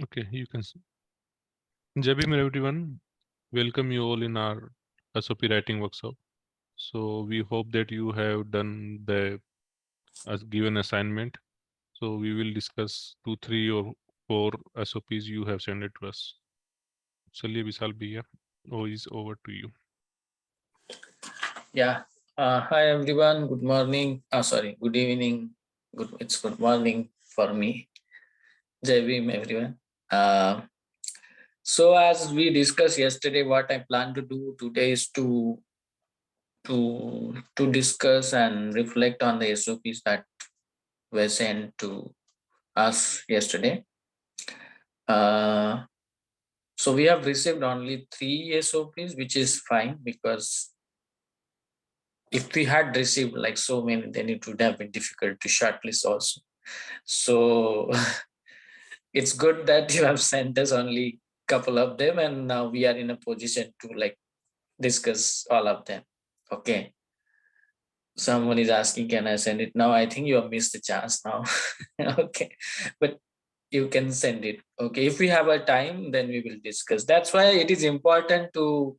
Okay, you can. Jai Bhim, everyone. Welcome you all in our SOP writing workshop. So we hope that you have done the as given assignment. So we will discuss 2, 3 or 4 SOPs you have sent it to us. चलिए विशाल भैया, is over to you. Yeah. Hi everyone. Good morning. Sorry. Good evening. It's good morning for me. Jai Bhim, everyone. Uh, so as we discussed yesterday, what I plan to do today is to discuss and reflect on the SOPs that were sent to us yesterday. Uh, so we have received only 3 SOPs, which is fine because if we had received like so many, then it would have been difficult to shortlist also. So it's good that you have sent us only couple of them, and now we are in a position to like discuss all of them. Okay. Someone is asking, can I send it now? I think you have missed the chance now. Okay. But you can send it. Okay. If we have a time, then we will discuss. That's why it is important to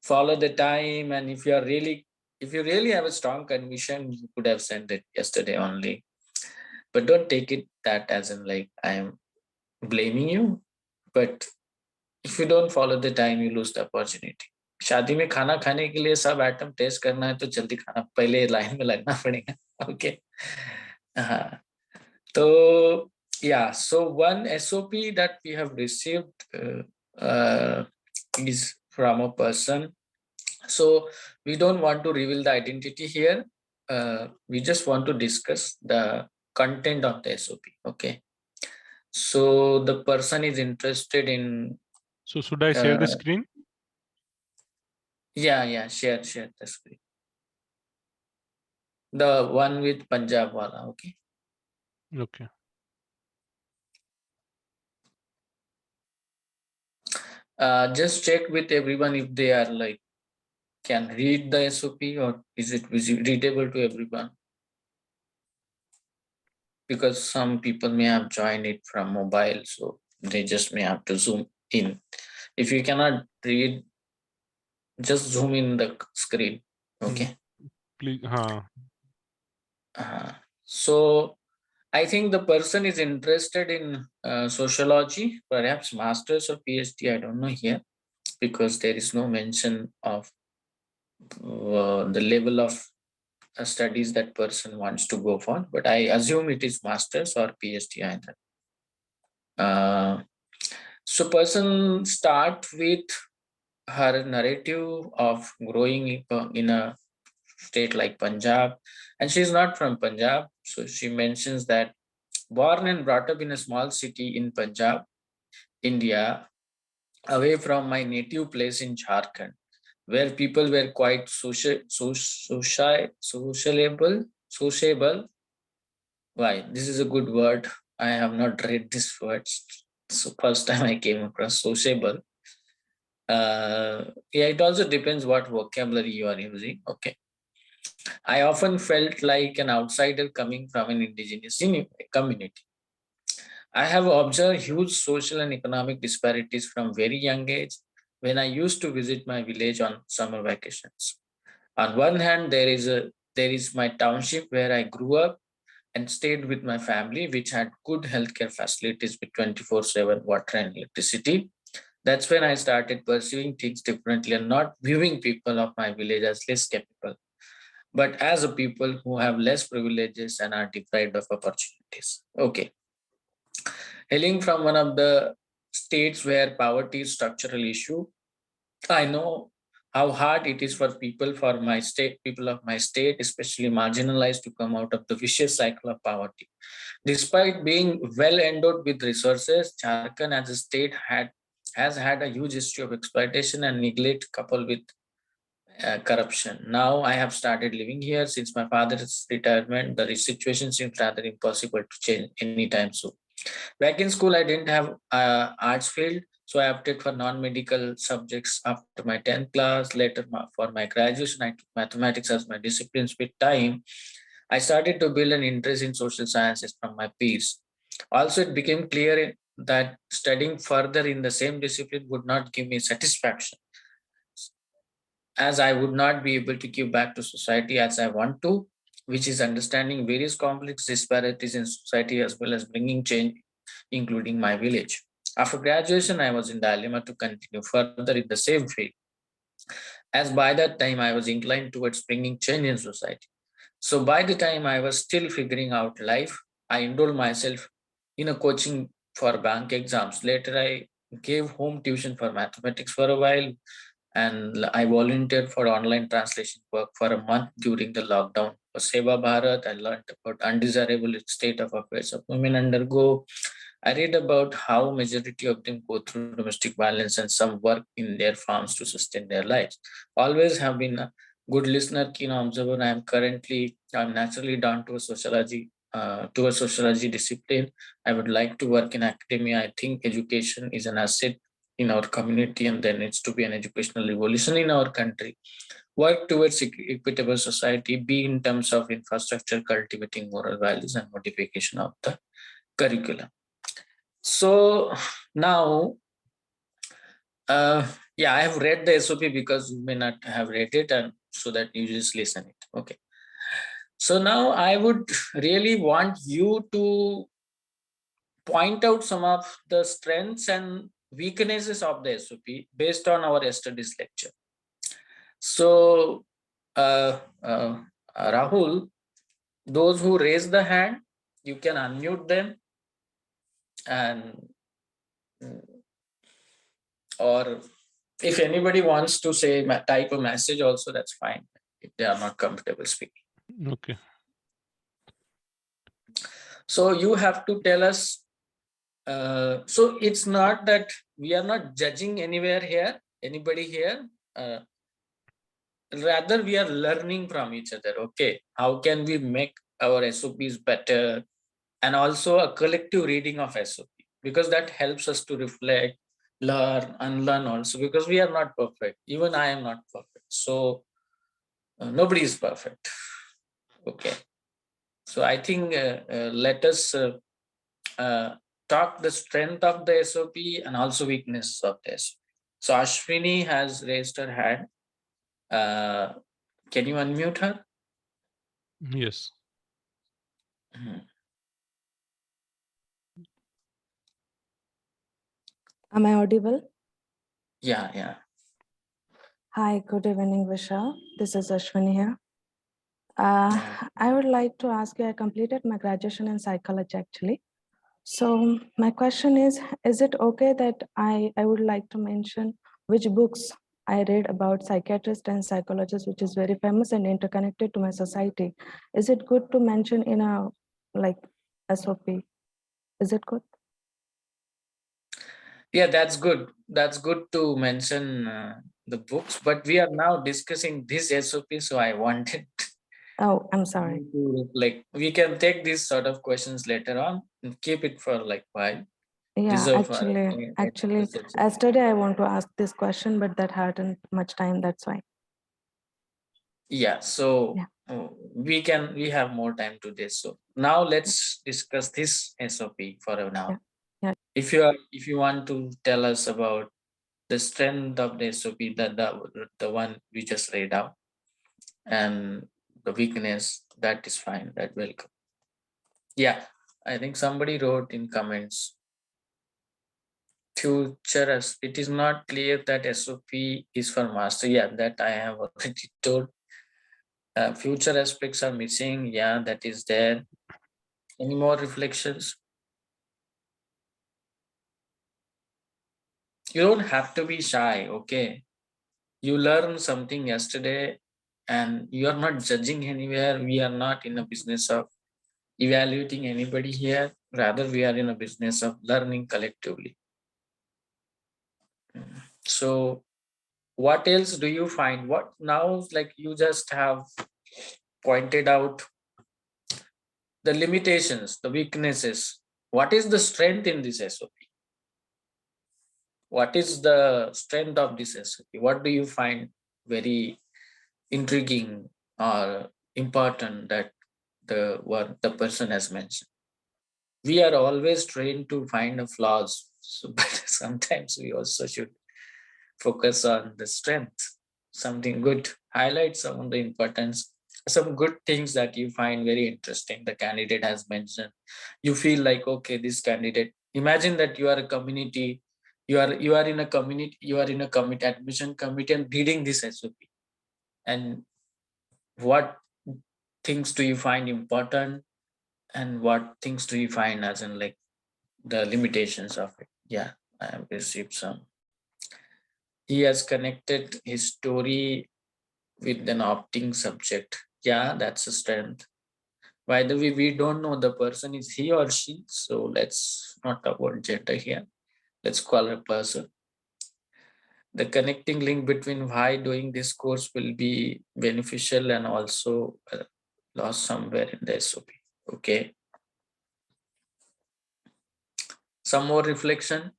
follow the time. And if you really have a strong conviction, you could have sent it yesterday only. But don't take it that as in like I am blaming you. But if you don't follow the time, you lose the opportunity. शादी में खाना खाने के लिए सब item test करना है तो जल्दी खाना पहले लाइन में लगना पड़ेगा. ओके. हाँ. तो yeah, so one SOP that we have received is from a person. So we don't want to reveal the identity here. We just want to discuss the content of the SOP. Okay. So the person is interested in. So should I share the screen? Yeah, share the screen. The one with Punjab wala, okay? Okay. Just check with everyone if they are like can read the SOP or is it readable to everyone? Because some people may have joined it from mobile, so they just may have to zoom in. If you cannot read, just zoom in the screen, okay? Please, So I think the person is interested in sociology, perhaps master's or PhD, I don't know here, because there is no mention of the level of studies that person wants to go for, but I assume it is master's or PhD either. So person start with her narrative of growing in a state like Punjab, and she's not from Punjab, so she mentions that born and brought up in a small city in Punjab, India, away from my native place in Jharkhand, where people were quite sociable. Why? This is a good word. I have not read this word. So first time I came across sociable. Yeah, it also depends what vocabulary you are using. Okay. I often felt like an outsider coming from an indigenous community. I have observed huge social and economic disparities from very young age when I used to visit my village on summer vacations. On one hand, there is my township where I grew up and stayed with my family, which had good healthcare facilities with 24/7 water and electricity. That's when I started pursuing things differently and not viewing people of my village as less capable, but as a people who have less privileges and are deprived of opportunities. Okay. Hailing from one of the states where poverty is structural issue, I know how hard it is for people of my state, especially marginalized, to come out of the vicious cycle of poverty. Despite being well endowed with resources, Jharkhand as a state has had a huge history of exploitation and neglect coupled with corruption. Now I have started living here since my father's retirement. The situation seems rather impossible to change anytime soon. Back in school, I didn't have arts field, so I opted for non-medical subjects after my 10th class. Later, for my graduation, I took mathematics as my disciplines. With time, I started to build an interest in social sciences from my peers. Also, it became clear that studying further in the same discipline would not give me satisfaction, as I would not be able to give back to society as I want to, which is understanding various complex disparities in society as well as bringing change, including my village. After graduation, I was in dilemma to continue further in the same field, as by that time I was inclined towards bringing change in society. So by the time I was still figuring out life, I enrolled myself in a coaching for bank exams. Later, I gave home tuition for mathematics for a while, and I volunteered for online translation work for a month during the lockdown for Seva Bharat. I learned about undesirable state of affairs of women undergo. I read about how majority of them go through domestic violence and some work in their farms to sustain their lives. Always have been a good listener, keen observer. I'm naturally down to a sociology discipline. I would like to work in academia. I think education is an asset in our community, and there needs to be an educational revolution in our country. Work towards equitable society, be in terms of infrastructure, cultivating moral values, and modification of the curriculum. So now, yeah, I have read the SOP because you may not have read it, and so that you just listen it. Okay. So now I would really want you to point out some of the strengths and weaknesses of the SOP based on our yesterday's lecture. So, Rahul, those who raise the hand, you can unmute them, and or if anybody wants to say type a message also, that's fine if they are not comfortable speaking. Okay. So you have to tell us. So it's not that we are not judging anybody here. Rather, we are learning from each other. Okay, how can we make our SOPs better, and also a collective reading of SOP, because that helps us to reflect, learn, unlearn also, because we are not perfect. Even I am not perfect. So nobody is perfect. Okay. So I think let us talk the strength of the SOP and also weakness of the SOP. So Ashwini has raised her hand. Can you unmute her? Yes. Am I audible? Yeah, yeah. Hi, good evening, Vishal. This is Ashwini here. Yeah. I would like to ask you, I completed my graduation in psychology actually. So my question is it okay that I would like to mention which books I read about psychiatrists and psychologists, which is very famous and interconnected to my society? Is it good to mention in a like SOP? Is it good? Yeah, that's good. That's good to mention the books, but we are now discussing this SOP, so I wanted Oh, I'm sorry. to, like, we can take these sort of questions later on and keep it for like while. Yeah, Reserve actually, reserve. yesterday I want to ask this question, but that hadn't much time. That's why. Yeah, so Yeah. we have more time to this. So now let's discuss this SOP for now. Yeah. If you want to tell us about the strength of the SOP, the one we just read out, and the weakness, that is fine. That welcome. Yeah, I think somebody wrote in comments. Future as it is not clear that SOP is for master. Yeah, that I have already told. Future aspects are missing. Yeah, that is there. Any more reflections? You don't have to be shy, okay? You learned something yesterday and you are not judging anywhere. We are not in a business of evaluating anybody here. Rather, we are in a business of learning collectively. So, what else do you find? What now, like you just have pointed out the limitations, the weaknesses. What is the strength in this SOP? What is the strength of this SOP? What do you find very intriguing or important that the person has mentioned? we are always trained to find a flaws. So, but sometimes we also should focus on the strength, something good, highlight some of the importance, some good things that you find very interesting the candidate has mentioned. You feel like, okay, this candidate, imagine that you are a community, you are in a community, you are in a committee, admission committee, and reading this SOP, and what things do you find important, and what things do you find as in like the limitations of it. Yeah, I have received some. He has connected his story with an opting subject. Yeah, that's a strength. By the way, we don't know the person is he or she, so let's not talk about gender here. Let's call her person. The connecting link between why doing this course will be beneficial and also lost somewhere in the SOP. Okay. Some more reflection.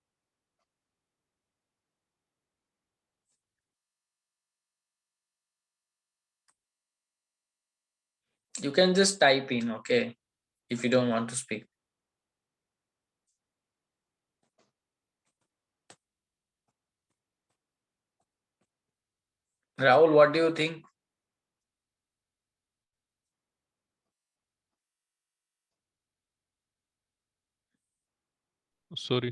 You can just type in, okay, if you don't want to speak. Rahul, what do you think? Sorry.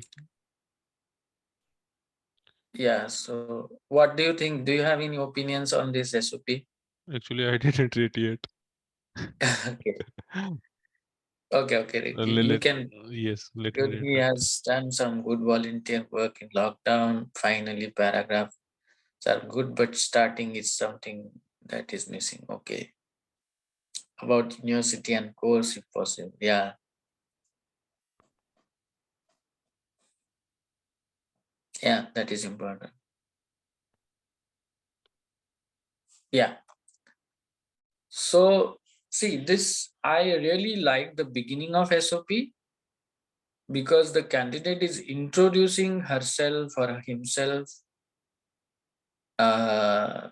Yeah, so what do you think? Do you have any opinions on this SOP? Actually, I didn't read yet. Okay. Okay. You Let can. yes, let me Good. read He that. has done some good volunteer work in lockdown. Finally, paragraphs are good, but starting is something that is missing. Okay. About university and course, if possible. Yeah. Yeah, that is important. Yeah. So, see, this, I really like the beginning of SOP because the candidate is introducing herself or himself uh,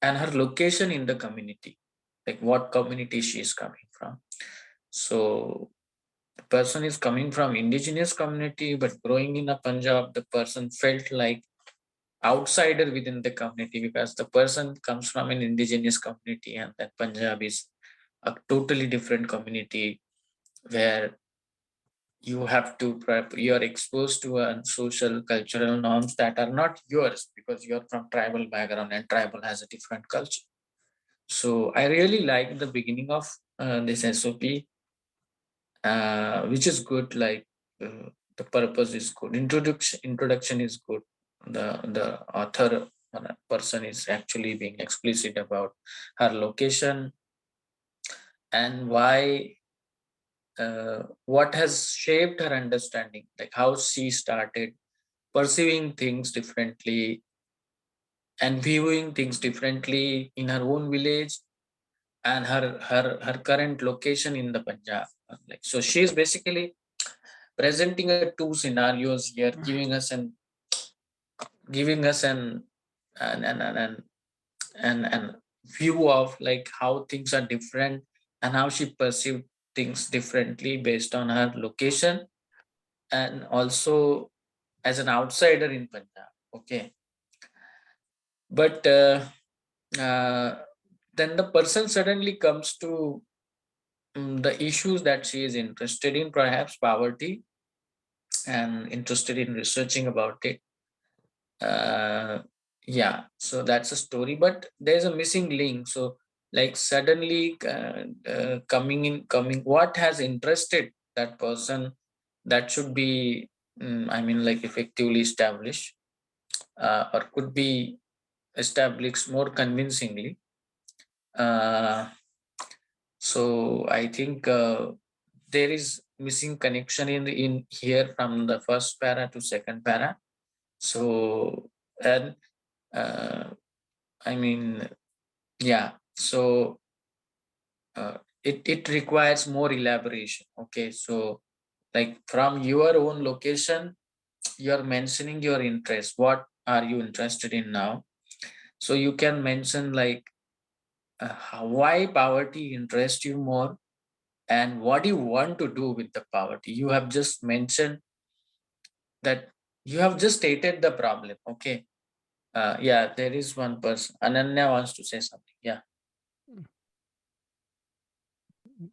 and her location in the community, like what community she is coming from. So the person is coming from indigenous community, but growing in a Punjab, the person felt like outsider within the community because the person comes from an indigenous community and that Punjab is a totally different community where you have to you are exposed to social cultural norms that are not yours because you're from tribal background and tribal has a different culture. So I really like the beginning of this SOP, which is good. Like the purpose is good. Introduction is good. The author person is actually being explicit about her location and why. What has shaped her understanding, like how she started perceiving things differently and viewing things differently in her own village and her current location in the Punjab. Like so, she is basically presenting a two scenarios here, giving us an view of like how things are different and how she perceived things differently based on her location and also as an outsider in Punjab. Okay, but uh, then the person suddenly comes to the issues that she is interested in, perhaps poverty, and interested in researching about it. Yeah, so that's a story, but there's a missing link. So, like suddenly coming, what has interested that person that should be, I mean, like effectively established or could be established more convincingly. Uh, so I think there is missing connection in here from the first para to second para. So and uh, I mean, yeah. So it requires more elaboration. Okay, so like from your own location, you're mentioning your interest. What are you interested in now? So you can mention like why poverty interests you more and what you want to do with the poverty. You have just mentioned that, you have just stated the problem. Okay. Yeah, there is one person. Ananya wants to say something. Yeah.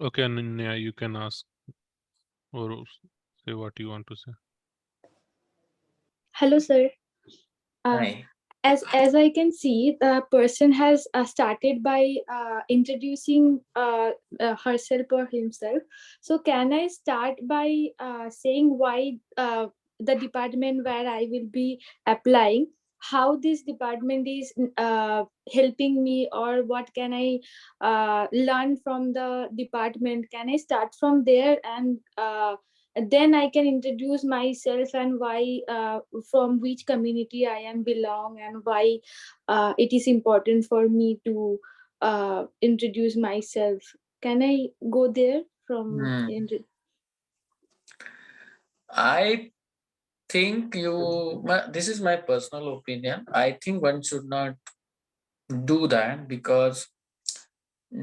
Okay, Ananya, you can ask or say what you want to say. Hello, sir. Hi. As I can see, the person has started by introducing herself or himself. So, can I start by saying why the department where I will be applying, how this department is helping me, or what can I learn from the department? Can I start from there, and then I can introduce myself and why, from which community I am belong, and why it is important for me to introduce myself. Can I go there from? I think this is my personal opinion. I think one should not do that, because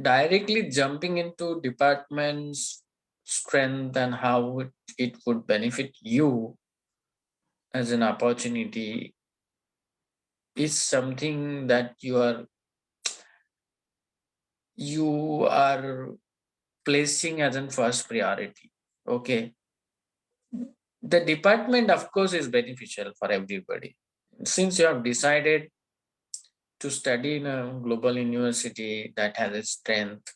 directly jumping into department's strength and how it would benefit you as an opportunity is something that you are placing as a first priority. Okay. The department, of course, is beneficial for everybody. Since you have decided to study in a global university that has its strength,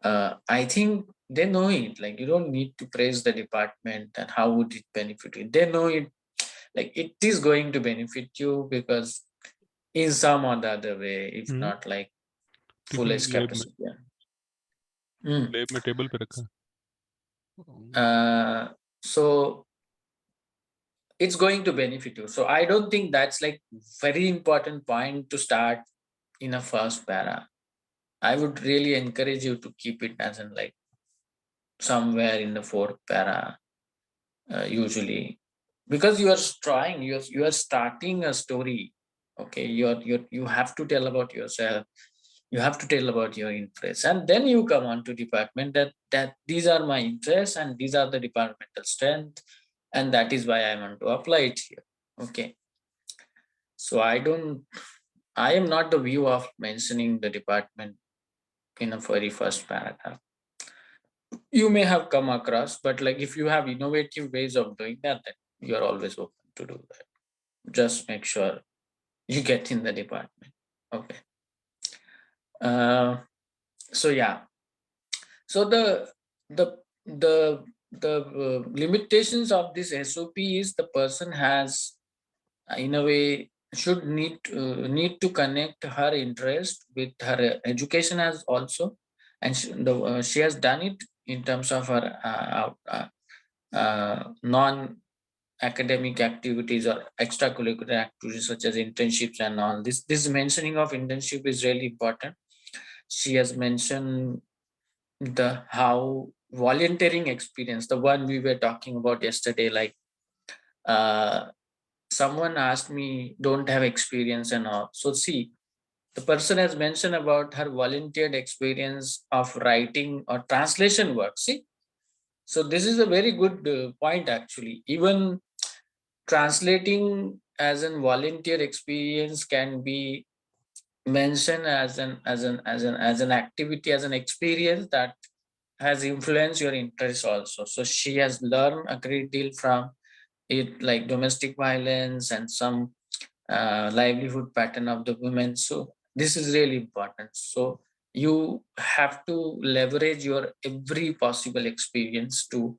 I think they know it. Like, you don't need to praise the department and how would it benefit you. They know it. Like, it is going to benefit you, because in some or the other way, if not like fullest lab में capacity. Mm. Lab में table पे रखा So it's going to benefit you. So I don't think that's like very important point to start in a first para. I would really encourage you to keep it as in like somewhere in the fourth para, usually, because you are trying, you are starting a story. Okay, you have to tell about yourself, you have to tell about your interests, and then you come on to department that these are my interests and these are the departmental strength, and that is why I want to apply it here. Okay. So I am not the view of mentioning the department in a very first paragraph. You may have come across, but like if you have innovative ways of doing that, then you're always open to do that. Just make sure you get in the department. Okay. So yeah. So the limitations of this SOP is the person has, in a way, should need to connect her interest with her education as also, and she has done it in terms of her non academic activities or extracurricular activities such as internships and all. This mentioning of internship is really important. She has mentioned the how volunteering experience, the one we were talking about yesterday, like uh, someone asked me, don't have experience and all. So see, the person has mentioned about her volunteered experience of writing or translation work. See, so this is a very good point actually. Even translating as an volunteer experience can be mentioned as an activity, as an experience that has influenced your interests also. So she has learned a great deal from it, like domestic violence and some livelihood pattern of the women. So this is really important. So you have to leverage your every possible experience to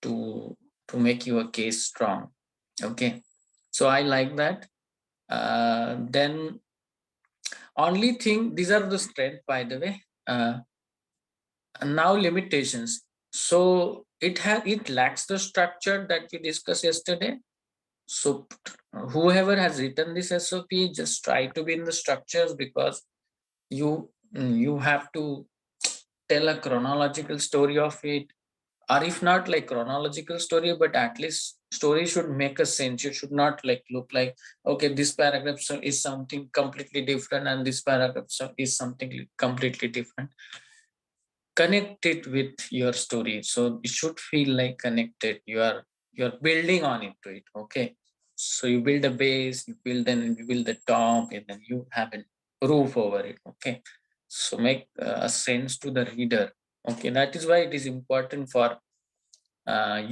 to make your case strong. Okay. So I like that. Then only thing, these are the strength, by the way. And now limitations. So it lacks the structure that we discussed yesterday. So whoever has written this SOP, just try to be in the structures, because you have to tell a chronological story of it, or if not like chronological story, but at least story should make a sense. It should not like look like, okay, this paragraph is something completely different and this paragraph is something completely different. connect it with your story. So it should feel like connected. You're building on it to it. Okay. So you build a base, you build the top, and then you have a roof over it. Okay. So make a sense to the reader. Okay. That is why it is important for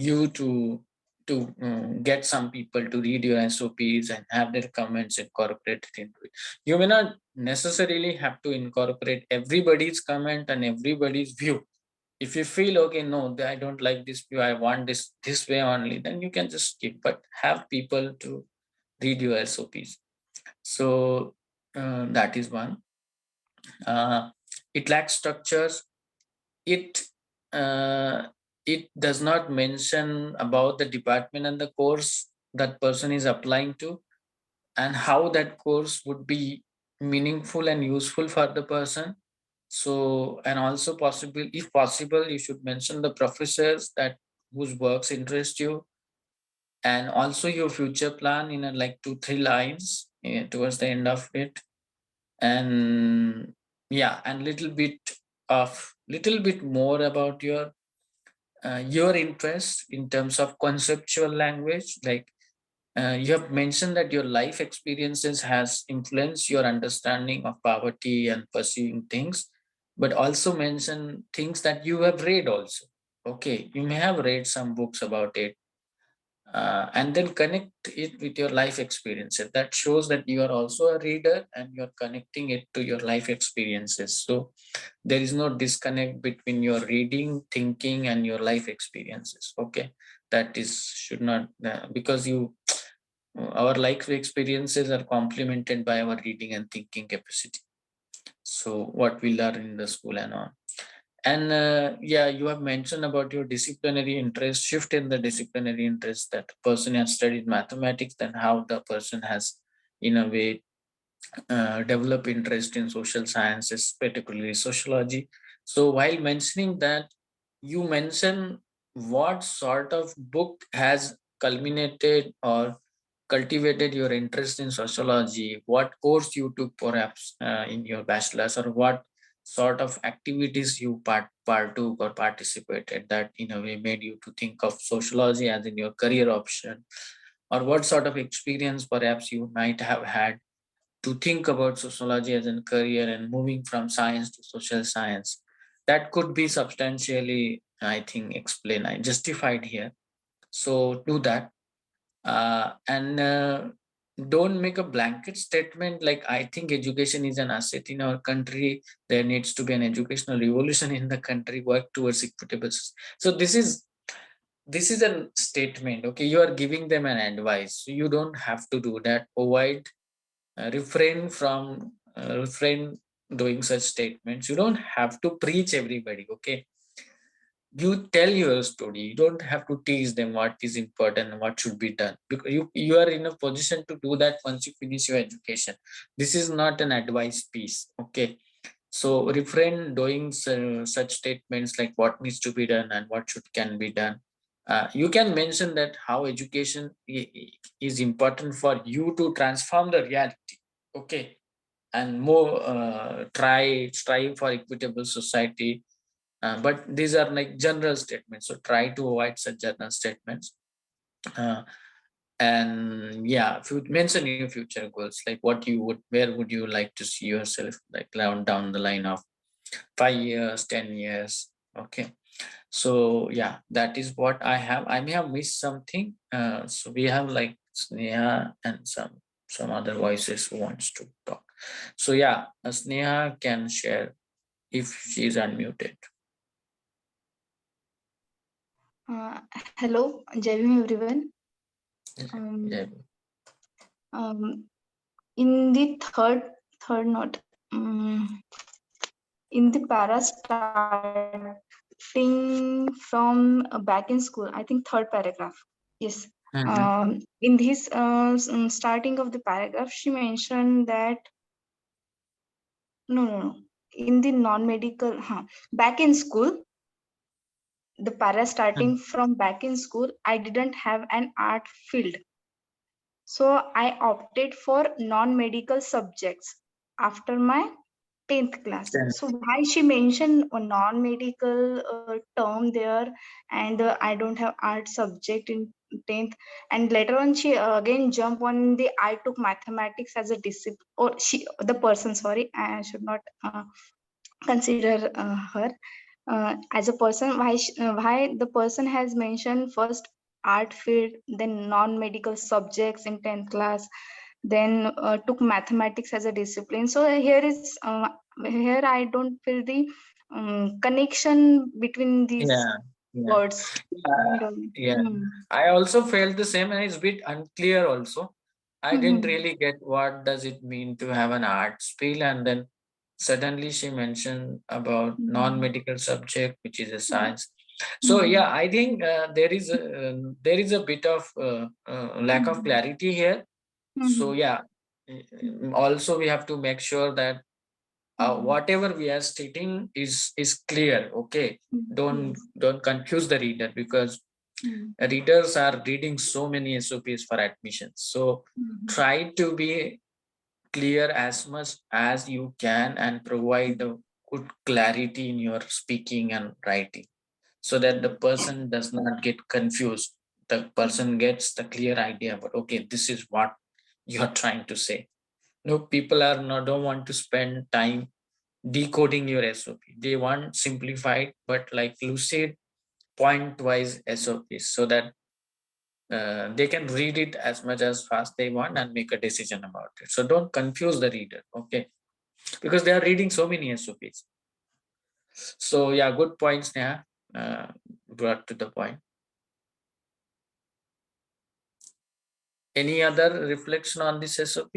you to get some people to read your SOPs and have their comments incorporated into it. You may not necessarily have to incorporate everybody's comment and everybody's view. If you feel okay, no, I don't like this view, I want this way only, then you can just skip, but have people to read your SOPs. So that is one. It lacks structures. It uh, it does not mention about the department and the course that person is applying to, and how that course would be meaningful and useful for the person. So, and also possible, if possible, you should mention the professors that whose works interest you, and also your future plan in a, like 2-3 lines towards the end of it. And yeah, and little bit more about your interest in terms of conceptual language. Like you have mentioned that your life experiences has influenced your understanding of poverty and pursuing things, but also mention things that you have read also. Okay, you may have read some books about it, and then connect it with your life experiences. That shows that you are also a reader and you're connecting it to your life experiences. So there is no disconnect between your reading, thinking, and your life experiences. Okay, that is should not because you our life experiences are complemented by our reading and thinking capacity. So what we learn in the school and all. And yeah, you have mentioned about your disciplinary interest, shift in the disciplinary interest, that person has studied mathematics, then how the person has in a way develop interest in social sciences, particularly sociology. So while mentioning that, you mention what sort of book has culminated or cultivated your interest in sociology, what course you took perhaps in your bachelor's, or what sort of activities you partook or participated that in a way made you to think of sociology as in your career option, or what sort of experience perhaps you might have had to think about sociology as a career and moving from science to social science. That could be substantially, I think, explained, justified here. So do that. And don't make a blanket statement like, I think education is an asset in our country, there needs to be an educational revolution in the country, work towards equitable. So this is a statement. Okay, you are giving them an advice, so you don't have to do that. Avoid refrain doing such statements. You don't have to preach everybody. Okay, you tell your story. You don't have to teach them what is important and what should be done, because you are in a position to do that once you finish your education. This is not an advice piece. Okay, so refrain doing such statements like what needs to be done and what should can be done. You can mention that how education is important for you to transform the reality. Okay, and more strive for equitable society. But these are like general statements, so try to avoid such general statements. uh, and yeah, if you mention your future goals, like where would you like to see yourself, like down the line of 5 years, 10 years. Okay, so yeah, that is what I have. I may have missed something. So we have like Sneha and some other voices who wants to talk. So yeah, Sneha can share if she is unmuted. Hello, Jai everyone. Yes, Um, yeah. in the third note, in the para starting from back in school, I think third paragraph. Yes. Mhm. In this starting of the paragraph, she mentioned that no. In the non-medical, back in school, the para starting from back in school, I didn't have an art field. So I opted for non-medical subjects after my 10th class. Then, So why she mentioned a non-medical term there, and I don't have art subject in 10th, and later on she again jump on the I took mathematics as a discipline, or the person, sorry, I should not consider her as a person. Why the person has mentioned first art field, then non-medical subjects in 10th class, then took mathematics as a discipline. So here I don't feel the connection between these yeah. words. And, Yeah. hmm, I also felt the same, and it's a bit unclear also. I didn't hmm, really get what does it mean to have an arts field, and then suddenly she mentioned about hmm, non-medical subject, which is a hmm, science. So hmm, yeah, I think there is a bit of lack of hmm, clarity here. So hmm, yeah, also we have to make sure that hmm, whatever we are stating is clear. Okay, don't yes, don't confuse the reader, because hmm, readers are reading so many SOPs for admissions. So hmm, try to be clear as much as you can and provide a good clarity in your speaking and writing, so that the person does not get confused. The person gets the clear idea about, okay, this is what you're trying to say. No, people are not don't want to spend time decoding your SOP. They want simplified but like lucid point wise SOPs, so that they can read it as much as fast they want and make a decision about it. So don't confuse the reader, okay? Because they are reading so many SOPs. So yeah, good points, Neha, brought to the point. Any other reflection on this SOP?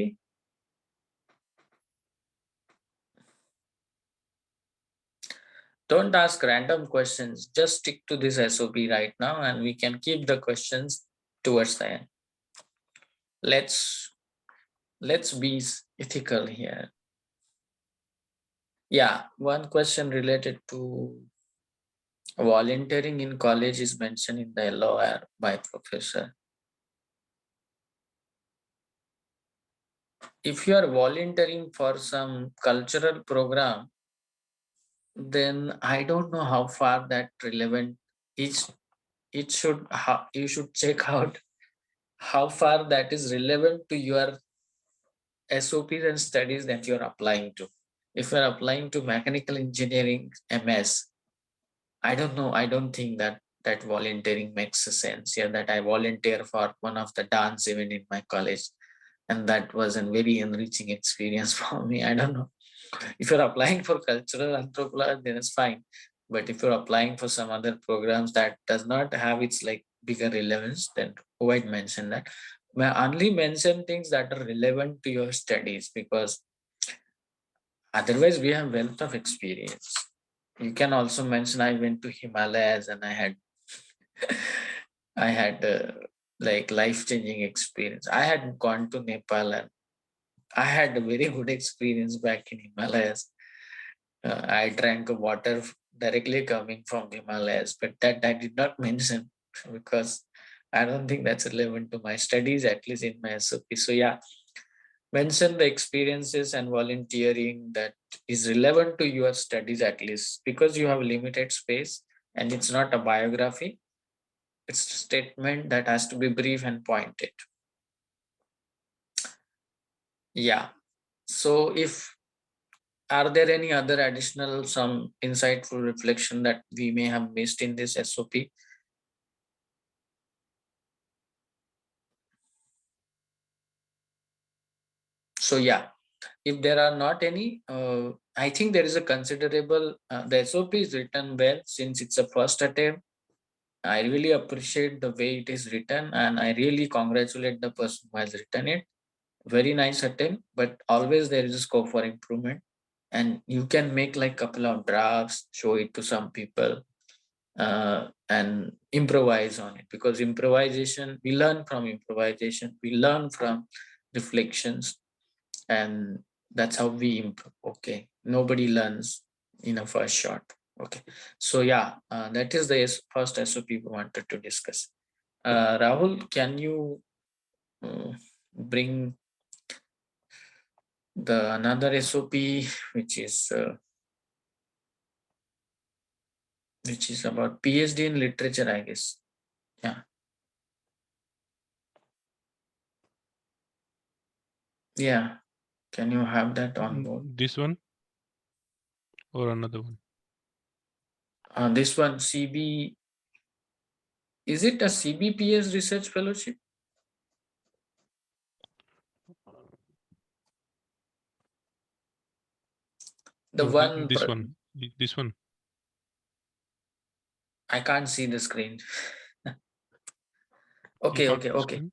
Don't ask random questions. Just stick to this SOP right now, and we can keep the questions towards the end. Let's be ethical here. Yeah, one question related to volunteering in college is mentioned in the LOR by professor. If you are volunteering for some cultural program, then I don't know how far that relevant is. It should you should check out how far that is relevant to your SOPs and studies that you are applying to. If you are applying to mechanical engineering MS, I don't know. I don't think that volunteering makes a sense here. That I volunteer for one of the dance event in my college, and that was a very enriching experience for me. I don't know. If you're applying for cultural anthropology, then it's fine. But if you're applying for some other programs that does not have its like bigger relevance, then avoid mention that. May only mention things that are relevant to your studies, because otherwise we have wealth of experience. You can also mention I went to Himalayas and I had like life-changing experience. I had gone to Nepal and I had a very good experience back in Himalayas. I drank water directly coming from Himalayas, but that I did not mention because I don't think that's relevant to my studies, at least in my SOP. So yeah, mention the experiences and volunteering that is relevant to your studies, at least because you have limited space and it's not a biography. It's a statement that has to be brief and pointed. Yeah. So if are there any other additional some insightful reflection that we may have missed in this SOP? So yeah, if there are not any, I think there is a considerable, the SOP is written well since it's a first attempt. I really appreciate the way it is written, and I really congratulate the person who has written it. Very nice attempt, but always there is a scope for improvement. And you can make like couple of drafts, show it to some people, and improvise on it, because improvisation, we learn from improvisation, we learn from reflections, and that's how we improve. Okay, nobody learns in a first shot. Okay, so yeah, that is the first SOP we wanted to discuss. Rahul, can you uh, bring The another SOP, which is about PhD in literature, I guess. Yeah. Yeah. Can you have that on board? This one or another one? This one, CB. Is it a CBPS research fellowship? The No, one. this one. This one. I can't see the screen. You Okay, can't okay, see the okay. screen?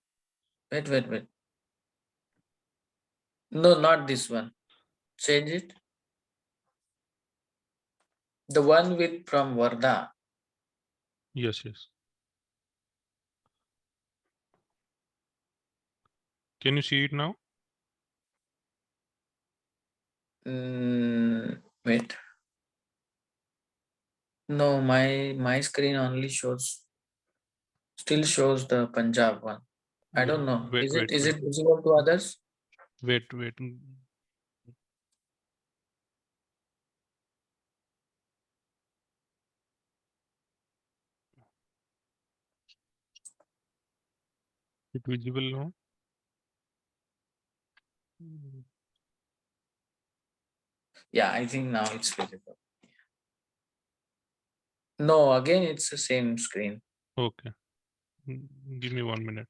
Wait. No, not this one. Change it. The one with from Varda. Yes. Can you see it now? Wait. No, my screen only still shows the Punjab one. I don't know. Wait. Is it visible to others? Wait. It visible now? Yeah, I think now it's visible. No, again it's the same screen. Okay. Give me 1 minute.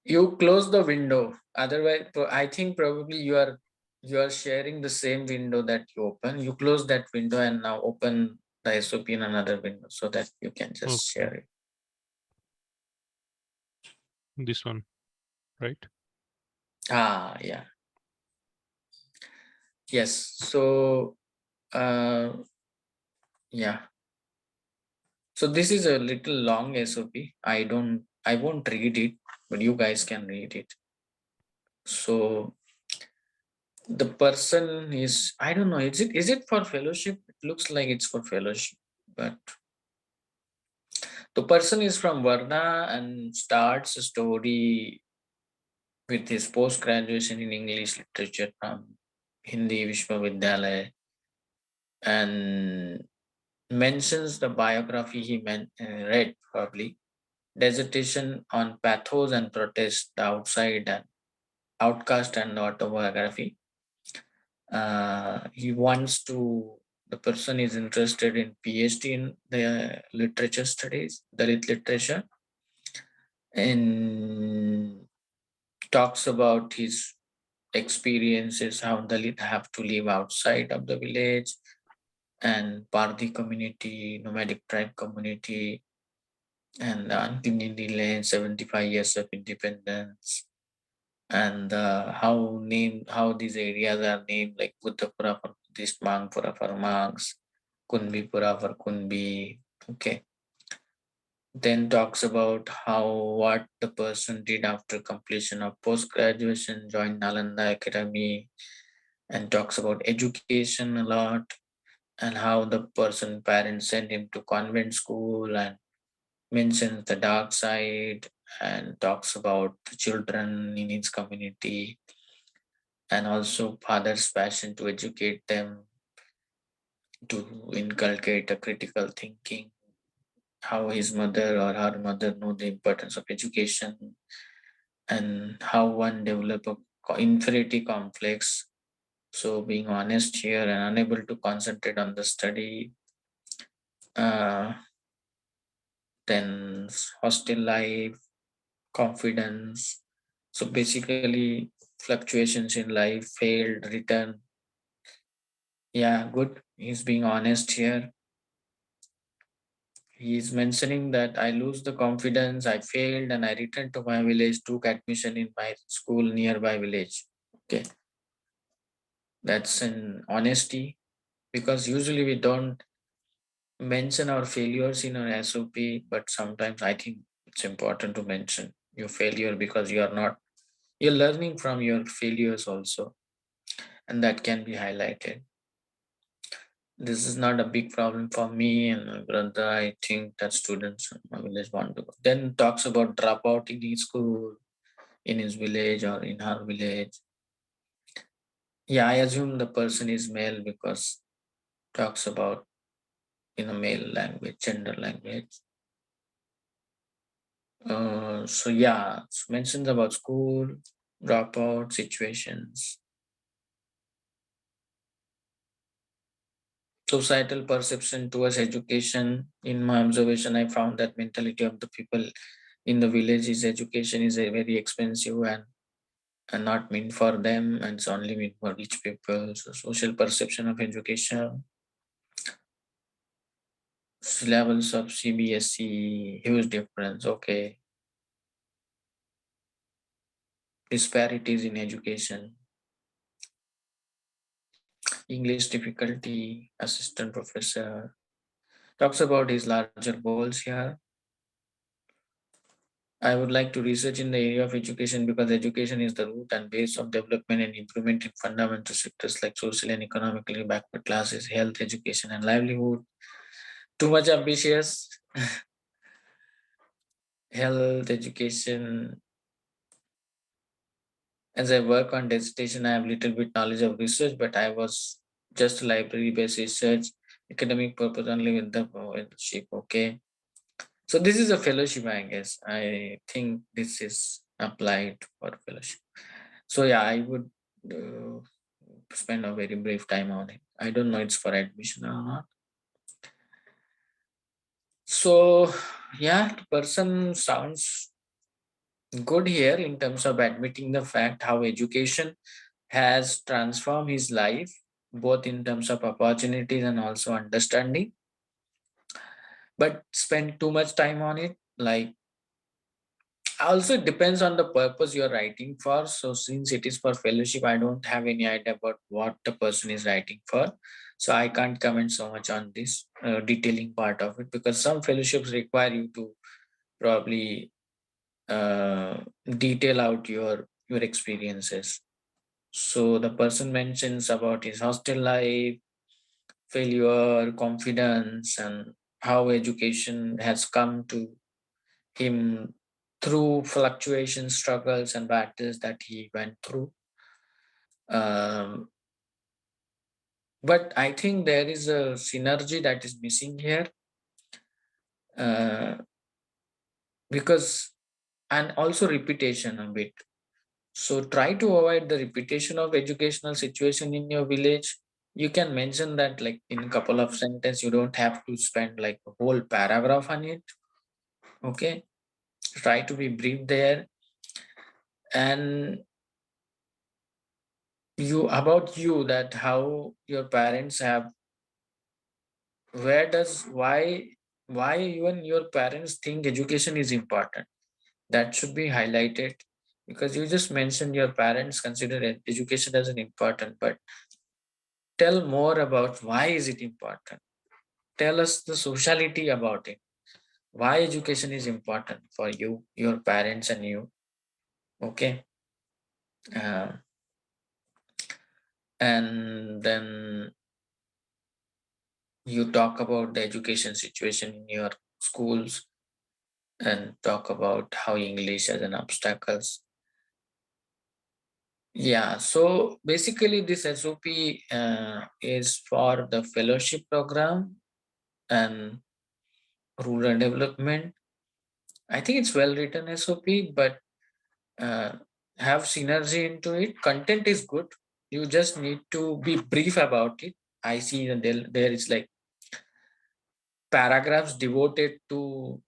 You close the window. Otherwise, I think probably you are sharing the same window that you open. You close that window and now open the SOP in another window so that you can just Okay. share it. This one, right? Yeah. Yes. So yeah. So this is a little long SOP. I won't read it, but you guys can read it. So the person is, I don't know, is it for fellowship? It looks like it's for fellowship, but the person is from Varna and starts a story with his post-graduation in English literature from Hindi Vishwavidyalaya and mentions the biography he read probably, dissertation on pathos and protest, the outside and outcast and autobiography. He wants to, the person is interested in PhD in the literature studies, Dalit literature, and talks about his experiences, how Dalit have to live outside of the village and Parthi community, nomadic tribe community, and the Antinindi land, 75 years of independence, and how these areas are named, like Buddhapura for Buddhist, Mangpura for monks, Kunbipura for Kunbi. Okay. Then talks about what the person did after completion of post graduation, joined Nalanda Academy, and talks about education a lot, and how the person parents sent him to convent school, and mentions the dark side, and talks about the children in his community, and also father's passion to educate them, to inculcate a critical thinking, how his mother or her mother know the importance of education, and how one develop a inferiority complex. So being honest here and unable to concentrate on the study, then hostile life, confidence. So basically fluctuations in life, failed, return. Yeah, good. He's being honest here. He's mentioning that I lose the confidence, I failed, and I returned to my village, took admission in my school nearby village. Okay. That's an honesty, because usually we don't mention our failures in our SOP, but sometimes I think it's important to mention your failure, because you're learning from your failures also, and that can be highlighted. this is not a big problem for me and my brother. I think that students in my village want to go. Then talks about dropout in his school, in his village or in her village. Yeah, I assume the person is male because talks about in a male language, gender language. So yeah, mentions about school, dropout situations, societal perception towards education. In my observation, I found that mentality of the people in the village is education is a very expensive and not meant for them, and it's only meant for rich people. So social perception of education, levels of CBSE, huge difference. Okay, disparities in education, English difficulty, assistant professor. Talks about his larger goals here. I would like to research in the area of education because education is the root and base of development and improvement in fundamental sectors like social and economically backward classes, health, education, and livelihood. Too much ambitious. Health, education. As I work on dissertation, I have little bit knowledge of research, but I was just library-based research, academic purpose only with the fellowship. Okay. So this is a fellowship, I guess. I think this is applied for fellowship. So yeah, I would spend a very brief time on it. I don't know it's for admission or not. So yeah, the person sounds good here in terms of admitting the fact how education has transformed his life, both in terms of opportunities and also understanding. But spend too much time on it, like also it depends on the purpose you're writing for. So since it is for fellowship, I don't have any idea about what the person is writing for, so I can't comment so much on this detailing part of it, because some fellowships require you to probably uh, detail out your experiences. So the person mentions about his hostel life, failure, confidence, and how education has come to him through fluctuations, struggles, and battles that he went through. Um, but I think there is a synergy that is missing here, uh, because, and also repetition a bit. So try to avoid the repetition of educational situation in your village. You can mention that like in a couple of sentences. You don't have to spend like a whole paragraph on it. Okay, try to be brief there. And you about you, that how your parents have, where does why even your parents think education is important, that should be highlighted, because you just mentioned your parents consider education as an important, but tell more about why is it important. Tell us the sociality about it, why education is important for you, your parents, and you. Okay. uh, and then you talk about the education situation in your schools and talk about how English as an obstacles. Yeah, so basically this SOP is for the fellowship program and rural development. I think it's well written SOP, but uh, have synergy into it. Content is good. You just need to be brief about it. I see that there is like paragraphs devoted to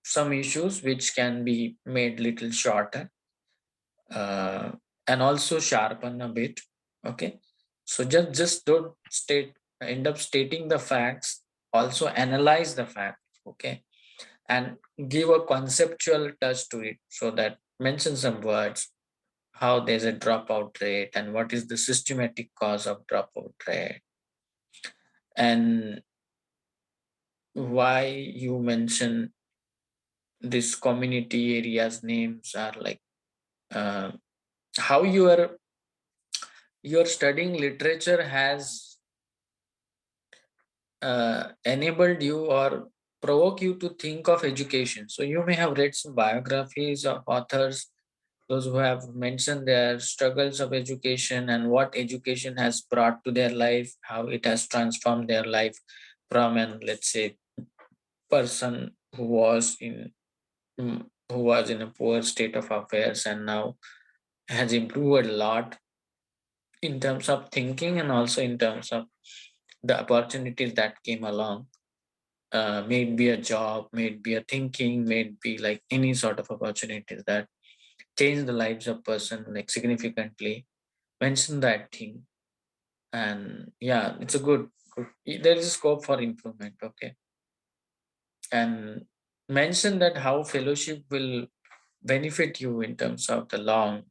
some issues which can be made little shorter, uh, and also sharpen a bit. Okay, so just don't end up stating the facts, also analyze the fact. Okay, and give a conceptual touch to it, so that mention some words, how there's a dropout rate and what is the systematic cause of dropout rate, and why you mention this community areas names are like, uh, how your studying literature has enabled you or provoke you to think of education. So you may have read some biographies of authors, those who have mentioned their struggles of education and what education has brought to their life, how it has transformed their life from an, let's say, person who was in a poor state of affairs and now has improved a lot in terms of thinking and also in terms of the opportunities that came along. May it be a job, may it be a thinking, may it be like any sort of opportunities that change the lives of person like significantly. Mention that thing, and yeah, it's a good. There is scope for improvement. Okay, and mention that how fellowship will benefit you in terms of the long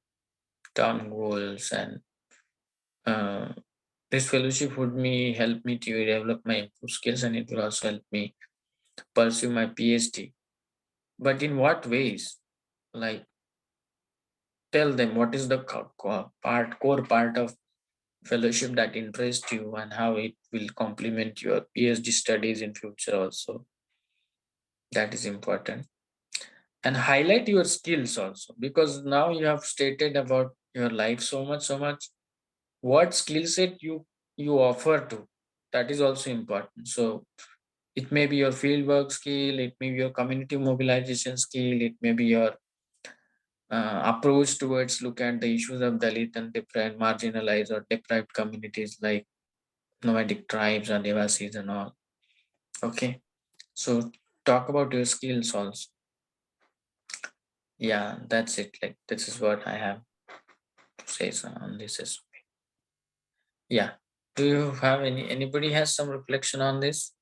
term goals, and uh, this fellowship would me help me to develop my improved skills, and it will also help me pursue my PhD. But in what ways? Like, tell them what is the core part of fellowship that interests you and how it will complement your PhD studies in future also. That is important. And highlight your skills also, because now you have stated about your life so much. What skill set you offer to, that is also important. So it may be your fieldwork skill, it may be your community mobilization skill, it may be your approach towards look at the issues of Dalit and deprived, marginalized or deprived communities like nomadic tribes or Devasis and all. Okay, so talk about your skills also. Yeah, that's it. Like, this is what I have to say on this SOP. Yeah. Do you have anybody has some reflection on this?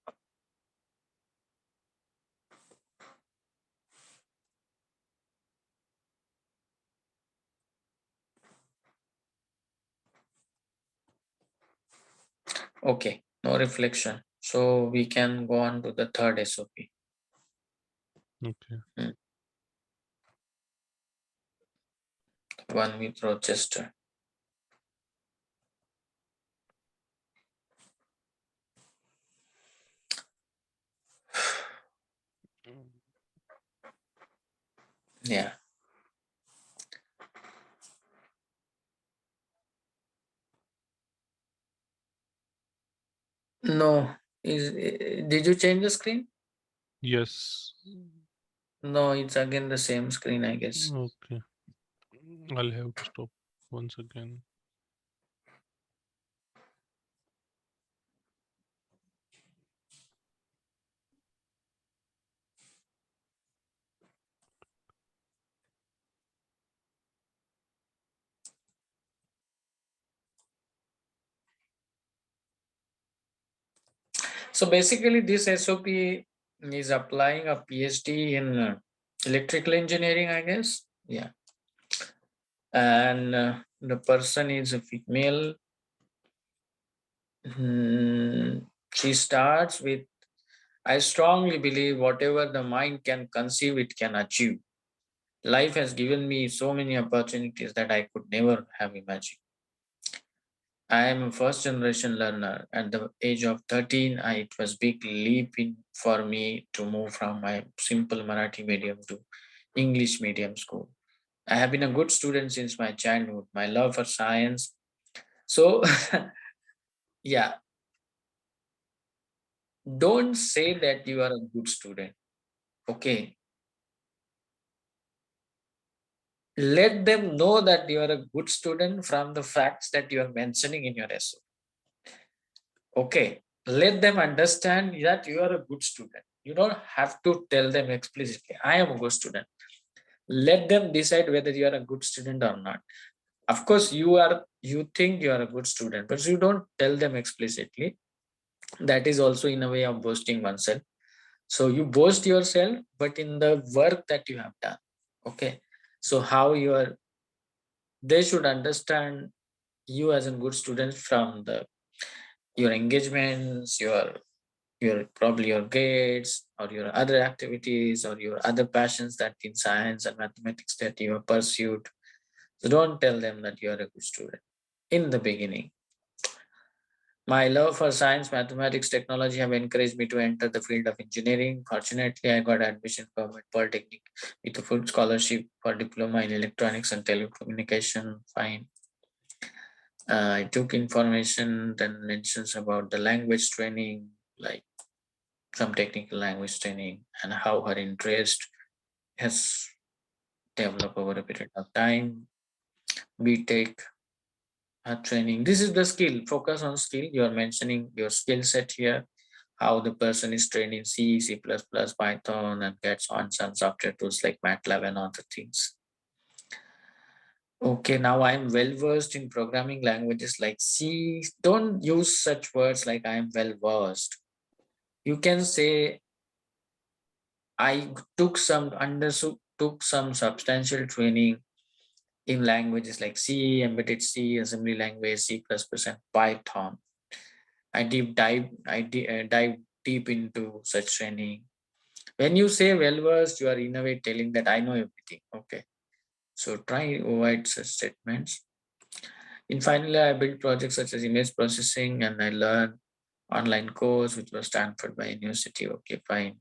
Okay, no reflection. So we can go on to the third SOP. Okay. One with Rochester. Yeah. No. Did you change the screen? Yes. No, it's again the same screen, I guess. Okay. I'll have to stop once again. So basically, this SOP is applying a PhD in electrical engineering, I guess. Yeah. And the person is a female. She starts with, I strongly believe whatever the mind can conceive, it can achieve. Life has given me so many opportunities that I could never have imagined. I am a first generation learner. At the age of 13, it was big leap for me to move from my simple Marathi medium to English medium school. I have been a good student since my childhood. My love for science. So, yeah, don't say that you are a good student. Okay. Let them know that you are a good student from the facts that you are mentioning in your essay. Okay. Let them understand that you are a good student. You don't have to tell them explicitly, I am a good student. Let them decide whether you are a good student or not. Of course, you think you are a good student, but you don't tell them explicitly. That is also in a way of boasting oneself. So you boast yourself, but in the work that you have done. Okay. So how you are, they should understand you as a good student from your engagements, your probably your grades or your other activities or your other passions that in science and mathematics that you have pursued. So don't tell them that you are a good student in the beginning. My love for science, mathematics, technology have encouraged me to enter the field of engineering. Fortunately, I got admission for Government Polytechnic with a full scholarship for diploma in electronics and telecommunication. Fine. I took information, then mentions about the language training, like some technical language training, and how her interest has developed over a period of time. We take training. This is the skill. Focus on skill. You are mentioning your skill set here. How the person is trained in C, C++, Python, and gets on some software tools like MATLAB and other things. Okay, now I'm well versed in programming languages like C. Don't use such words like I'm well versed. You can say I took some substantial training in languages like C, embedded C, assembly language, C++, and Python. I dive deep into such training. When you say well versed, you are in a way telling that I know everything. Okay, so try avoid such statements. And finally, I built projects such as image processing, and I learned online course which was Stanford by University. Okay, fine.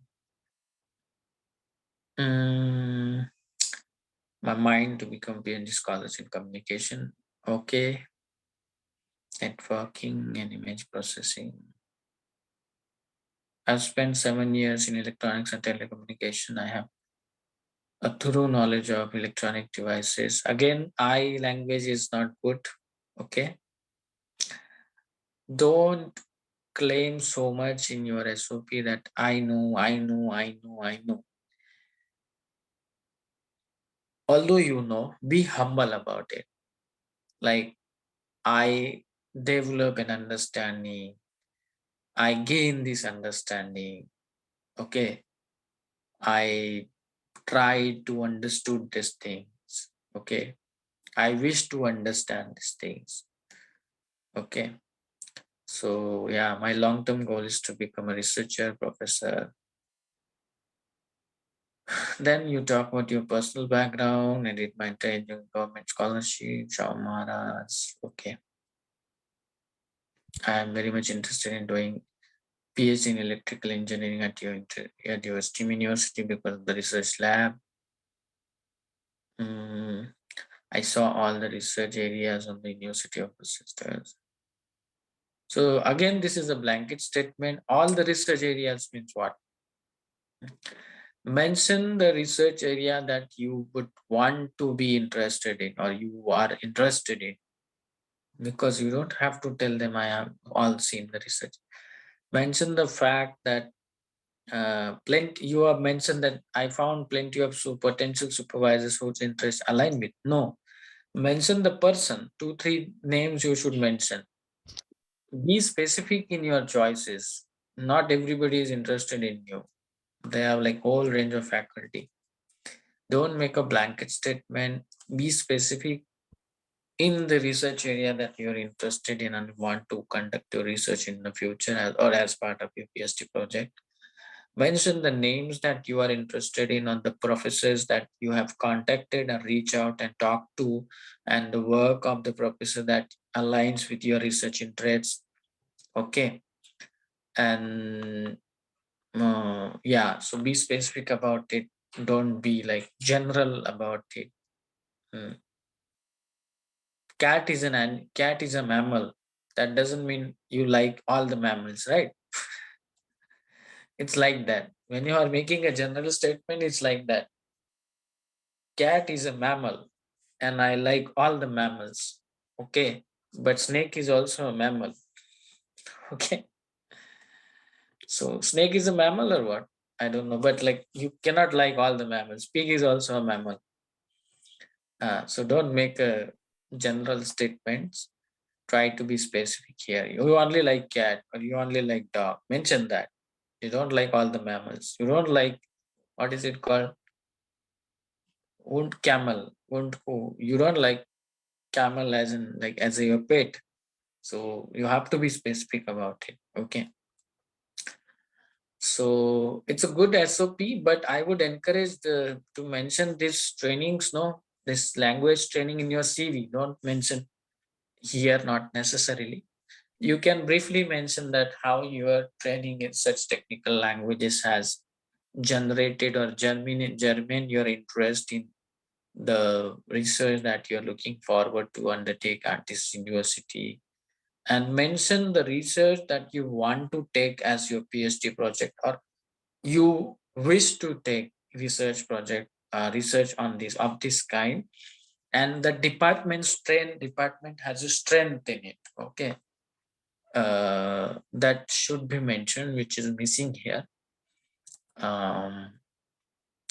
My mind to become PhD scholars in communication. Okay, networking and image processing. I've spent 7 years in electronics and telecommunication. I have a thorough knowledge of electronic devices. Again, I language is not good. Okay. Don't claim so much in your SOP that I know. Although you know, be humble about it. Like, I develop an understanding. I gain this understanding. Okay. I try to understood these things. Okay. I wish to understand these things. Okay. So yeah, my long-term goal is to become a researcher, professor. Then you talk about your personal background. I did my training, government scholarship, Shah Maharaj. Okay. I am very much interested in doing PhD in electrical engineering at your STEAM university because of the research lab. I saw all the research areas on the University of Sisters. So again, this is a blanket statement. All the research areas means what? Mention the research area that you would want to be interested in or you are interested in, because you don't have to tell them I have all seen the research. Mention the fact that you have mentioned that I found plenty of potential supervisors whose interests align with. No, mention the person. 2-3 names you should mention. Be specific in your choices. Not everybody is interested in you. They have like whole range of faculty. Don't make a blanket statement. Be specific in the research area that you're interested in and want to conduct your research in the future or as part of your PhD project. Mention the names that you are interested in or the professors that you have contacted and reach out and talk to, and the work of the professor that aligns with your research interests. Okay. And yeah, so be specific about it. Don't be like general about it. Cat is a mammal. That doesn't mean you like all the mammals, right? It's like that. When you are making a general statement, it's like that. Cat is a mammal and I like all the mammals. Okay. But snake is also a mammal. Okay. So snake is a mammal or what? I don't know. But like you cannot like all the mammals. Pig is also a mammal. So don't make a general statements. Try to be specific here. You only like cat or you only like dog. Mention that. You don't like all the mammals. You don't like, what is it called? Won't camel. Won't who? You don't like camel as in like as your pet. So you have to be specific about it. Okay. So it's a good SOP, but I would encourage to mention these trainings, no, this language training in your CV. Don't mention here, not necessarily. You can briefly mention that how your training in such technical languages has generated or germinate your interest in the research that you're looking forward to undertake at this university, and mention the research that you want to take as your PhD project, or you wish to take research on this of this kind, and the department has a strength in it. Okay, that should be mentioned, which is missing here.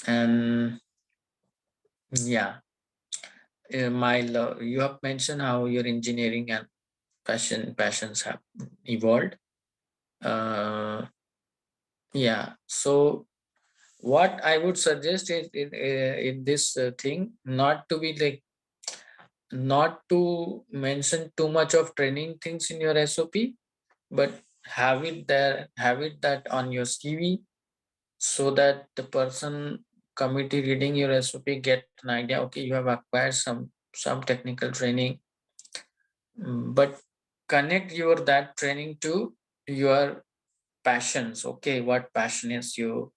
And yeah, you have mentioned how your engineering and passions have evolved. Yeah, so what I would suggest is in this thing, not to be like, not to mention too much of training things in your SOP, but have it there, have it that on your CV, so that the person committee reading your SOP get an idea. Okay, you have acquired some technical training, but connect your that training to your passions. Okay, what passion is you,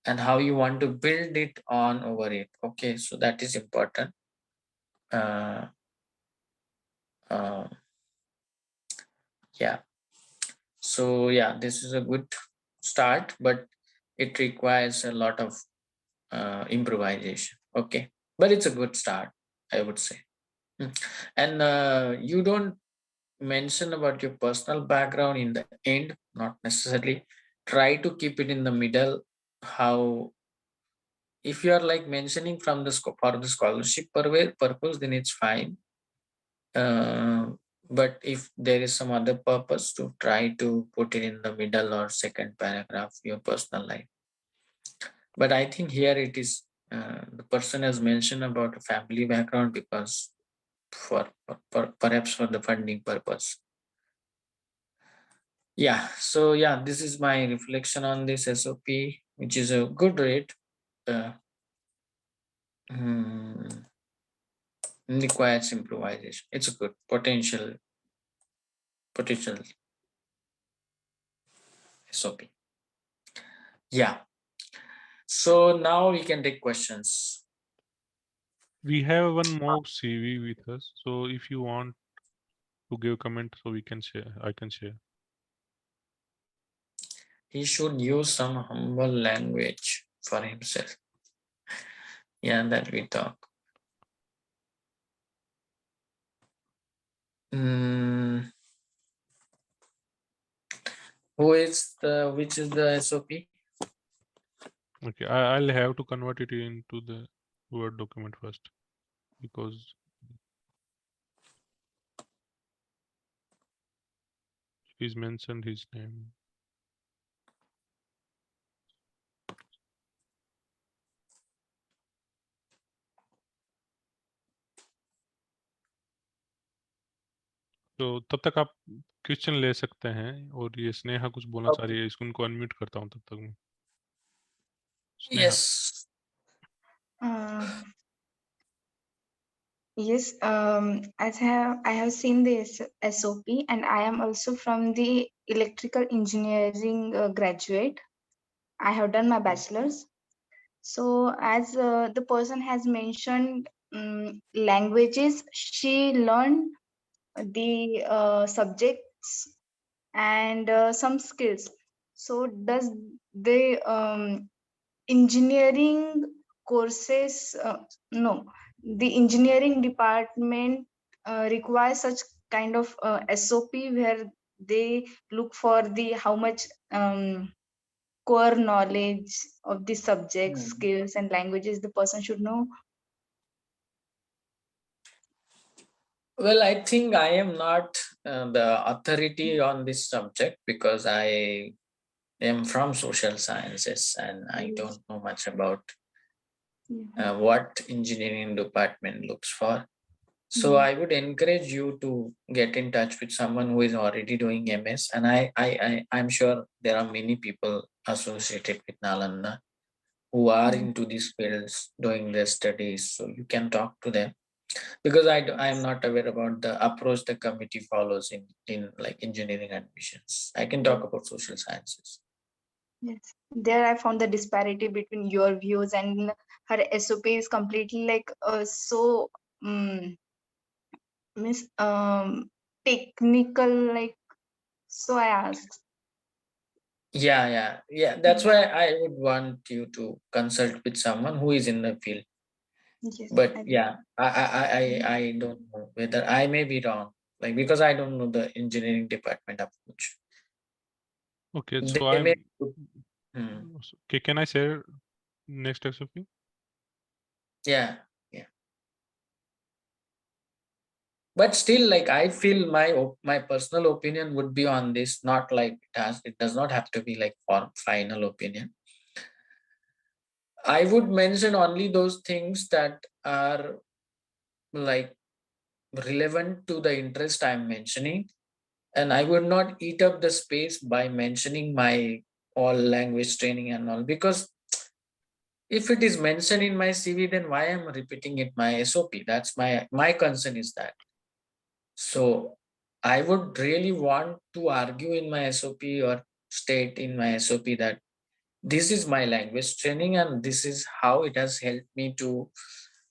and how you want to build it on over it. Okay, so that is important. uh, uh, yeah, so yeah, this is a good start, but it requires a lot of improvisation. Okay, but it's a good start, I would say. And you don't mention about your personal background in the end, not necessarily. Try to keep it in the middle. How, if you are like mentioning from the for the scholarship purpose, then it's fine. But if there is some other purpose, to try to put it in the middle or second paragraph, your personal life. But I think here it is, the person has mentioned about a family background because for perhaps for the funding purpose. Yeah, so yeah, this is my reflection on this SOP, which is a good rate. Uh, Requires improvisation. It's a good potential SOP. Yeah. So now we can take questions. We have one more CV with us, so if you want to give comment, so we can share. I can share. He should use some humble language for himself. Yeah, that we talk. Which is the SOP? Okay, I'll have to convert it into the Word document first, because he's mentioned his name. तो तब तक आप question ले सकते हैं, और ये स्नेहा कुछ बोलना चाह रही है, इसको उनको अनम्यूट करता हूँ तब तक मैं। Sneha. Yes. Yes, I have seen the SOP, and I am also from the electrical engineering graduate. I have done my bachelor's. So as the person has mentioned languages, she learned the subjects and some skills. So does the engineering courses, no, the engineering department requires such kind of SOP where they look for the how much core knowledge of the subject, skills and languages the person should know? Well, I think I am not the authority on this subject, because I am from social sciences and I don't know much about what engineering department looks for. So I would encourage you to get in touch with someone who is already doing MS, and I'm sure there are many people associated with Nalanda who are into these fields doing their studies. So you can talk to them. because I am not aware about the approach the committee follows in like engineering admissions. I can talk about social sciences. Yes. There I found the disparity between your views and her SOP is completely like so miss technical, like, so I asked. Yeah. That's why I would want you to consult with someone who is in the field. Yes, But I yeah, I don't know whether I may be wrong, like because I don't know the engineering department approach. Okay, so They may. Okay, can I share next SOP? Yeah. But still, like I feel my personal opinion would be on this, not like it does not have to be like for final opinion. I would mention only those things that are like relevant to the interest I'm mentioning, and I would not eat up the space by mentioning my all language training and all, because if it is mentioned in my CV, then why am I repeating it my SOP? That's my concern is that. So I would really want to argue in my SOP or state in my SOP that this is my language training and this is how it has helped me to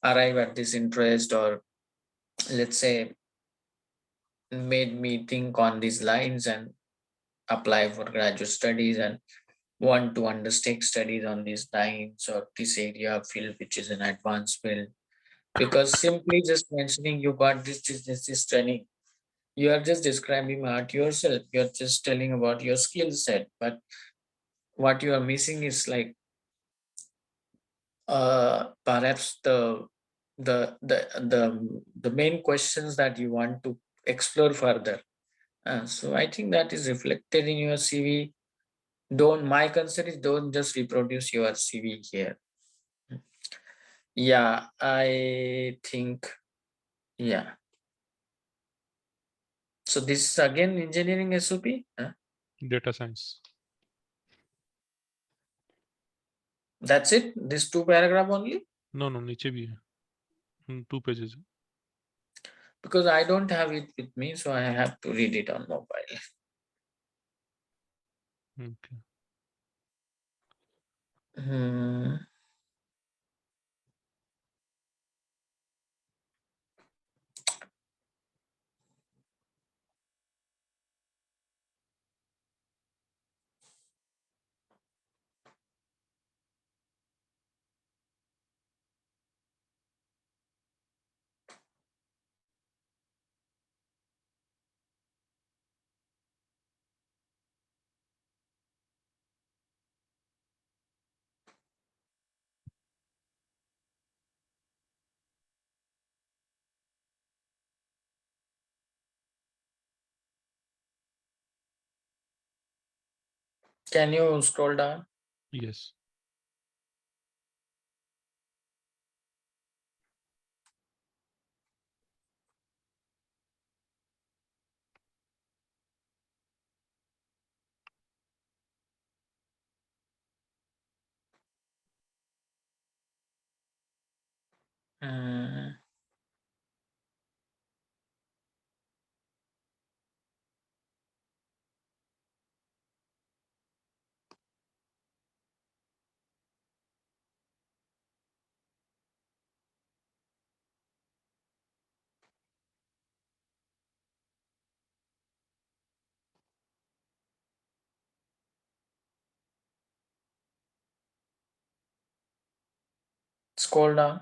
arrive at this interest, or let's say made me think on these lines and apply for graduate studies and want to undertake studies on these lines or this area of field which is an advanced field. Because simply just mentioning you got this training, you are just describing art yourself, you're just telling about your skill set, but what you are missing is like perhaps the main questions that you want to explore further. So I think that is reflected in your CV. Don't My concern is don't just reproduce your CV here. Yeah, I think, yeah. So this is again engineering SOP. Data science. That's it. This 2 paragraph only. No, नीचे भी है. 2 pages. Because I don't have it with me, so I have to read it on mobile. Okay. Can you scroll down? Yes. Scroll down.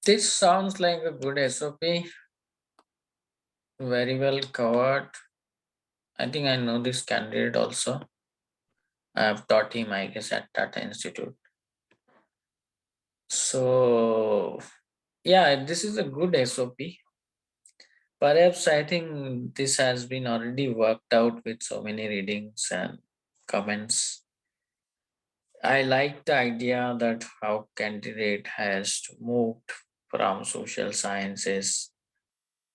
This sounds like a good SOP. Very well covered. I think I know this candidate also. I have taught him, I guess, at Tata Institute. So, yeah, this is a good SOP. Perhaps I think this has been already worked out with so many readings and comments. I like the idea that how candidate has moved from social sciences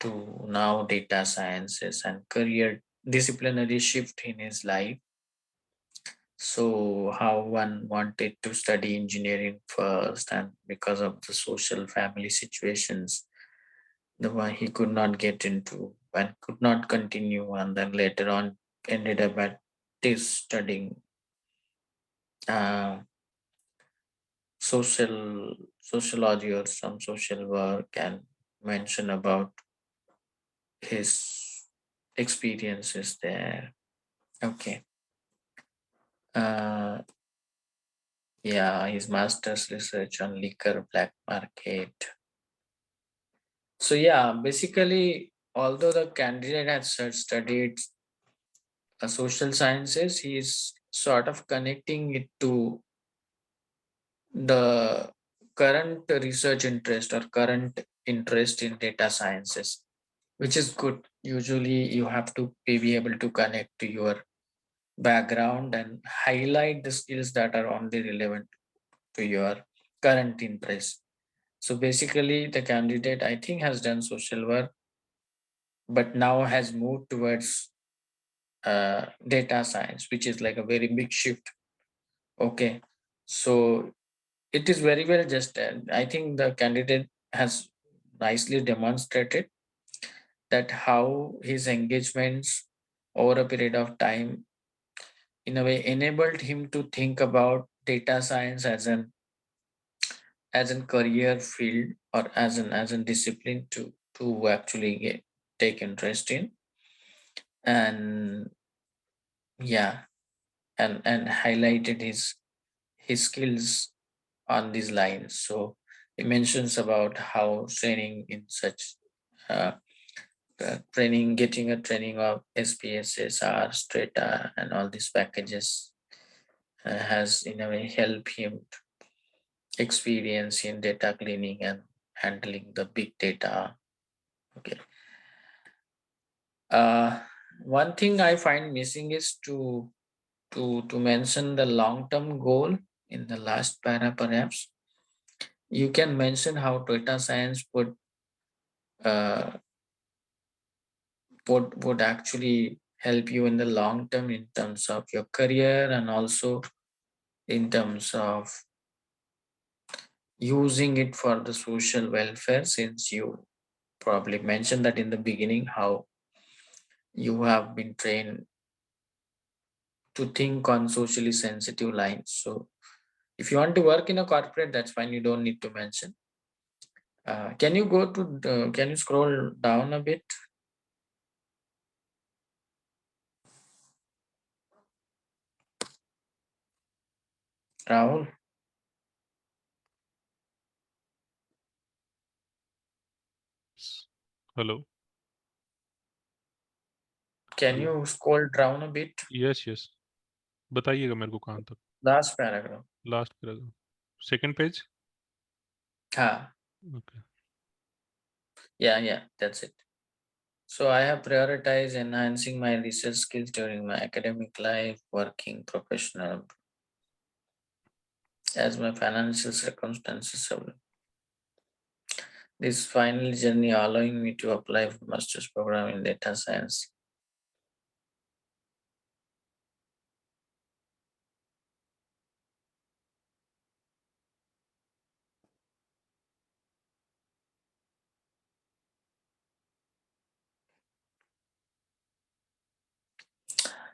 to now data sciences and career disciplinary shift in his life. So how one wanted to study engineering first, and because of the social family situations, the one he could not get into and could not continue, and then later on ended up at this studying uh, sociology or some social work, and mention about his experiences there. Okay. Uh, yeah, his master's research on liquor black market. So yeah, basically, although the candidate has studied social sciences, he is sort of connecting it to the current research interest or current interest in data sciences, which is good. Usually, you have to be able to connect to your background and highlight the skills that are only relevant to your current interest. So basically, the candidate, I think, has done social work, but now has moved towards data science, which is like a very big shift. Okay, so it is very well just. I think the candidate has nicely demonstrated that how his engagements over a period of time, in a way, enabled him to think about data science as a career field or as a discipline to actually take interest in, and yeah, and highlighted his skills on these lines. So he mentions about how training in such uh, training, getting a training of SPSS, Strata, and all these packages has in a way helped him experience in data cleaning and handling the big data. Okay. One thing I find missing is to mention the long-term goal in the last para perhaps. You can mention how data science uh, would actually help you in the long term in terms of your career, and also in terms of using it for the social welfare, since you probably mentioned that in the beginning how you have been trained to think on socially sensitive lines. So if you want to work in a corporate, that's fine, you don't need to mention. Can you go to can you scroll down a bit, Rahul? Hello. Can Hello. you scroll down a bit? Yes yes, बताइएगा मेरे को कहाँ तक. Last paragraph. Last paragraph, second page. Ah, okay. yeah, that's it. So I have prioritized enhancing my research skills during my academic life, working professional, as my financial circumstances have. This final journey allowing me to apply for master's program in data science.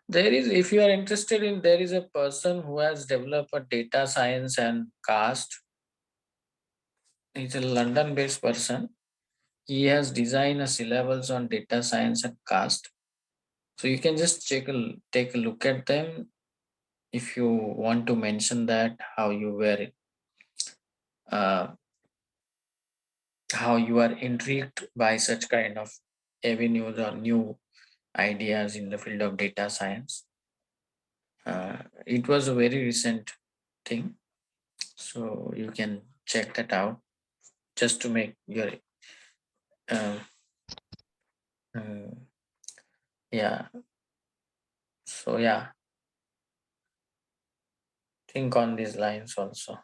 There is, if you are interested in, there is a person who has developed a data science and caste. He's a London-based person. He has designed a syllabus on data science and caste. So you can just take a look at them. If you want to mention that how you uh, are intrigued by such kind of avenues or new ideas in the field of data science. It was a very recent thing, so you can check that out just to make your uh, yeah. So yeah, think on these lines also.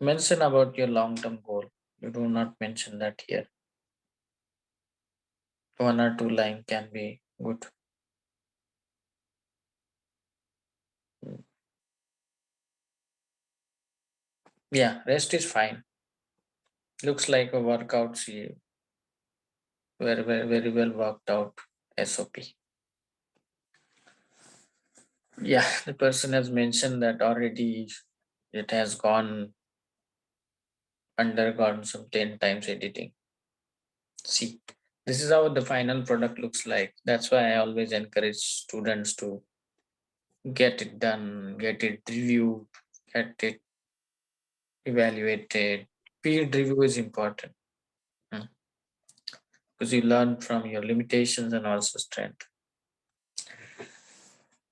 Mention about your long-term goal. You do not mention that here. 1 or 2 line can be good. Yeah, rest is fine. Looks like a workout. See, very well worked out SOP. Yeah, the person has mentioned that already it has undergone some 10 times editing. See, this is how the final product looks like. That's why I always encourage students to get it done, get it reviewed, get it evaluated. Peer review is important because you learn from your limitations and also strength.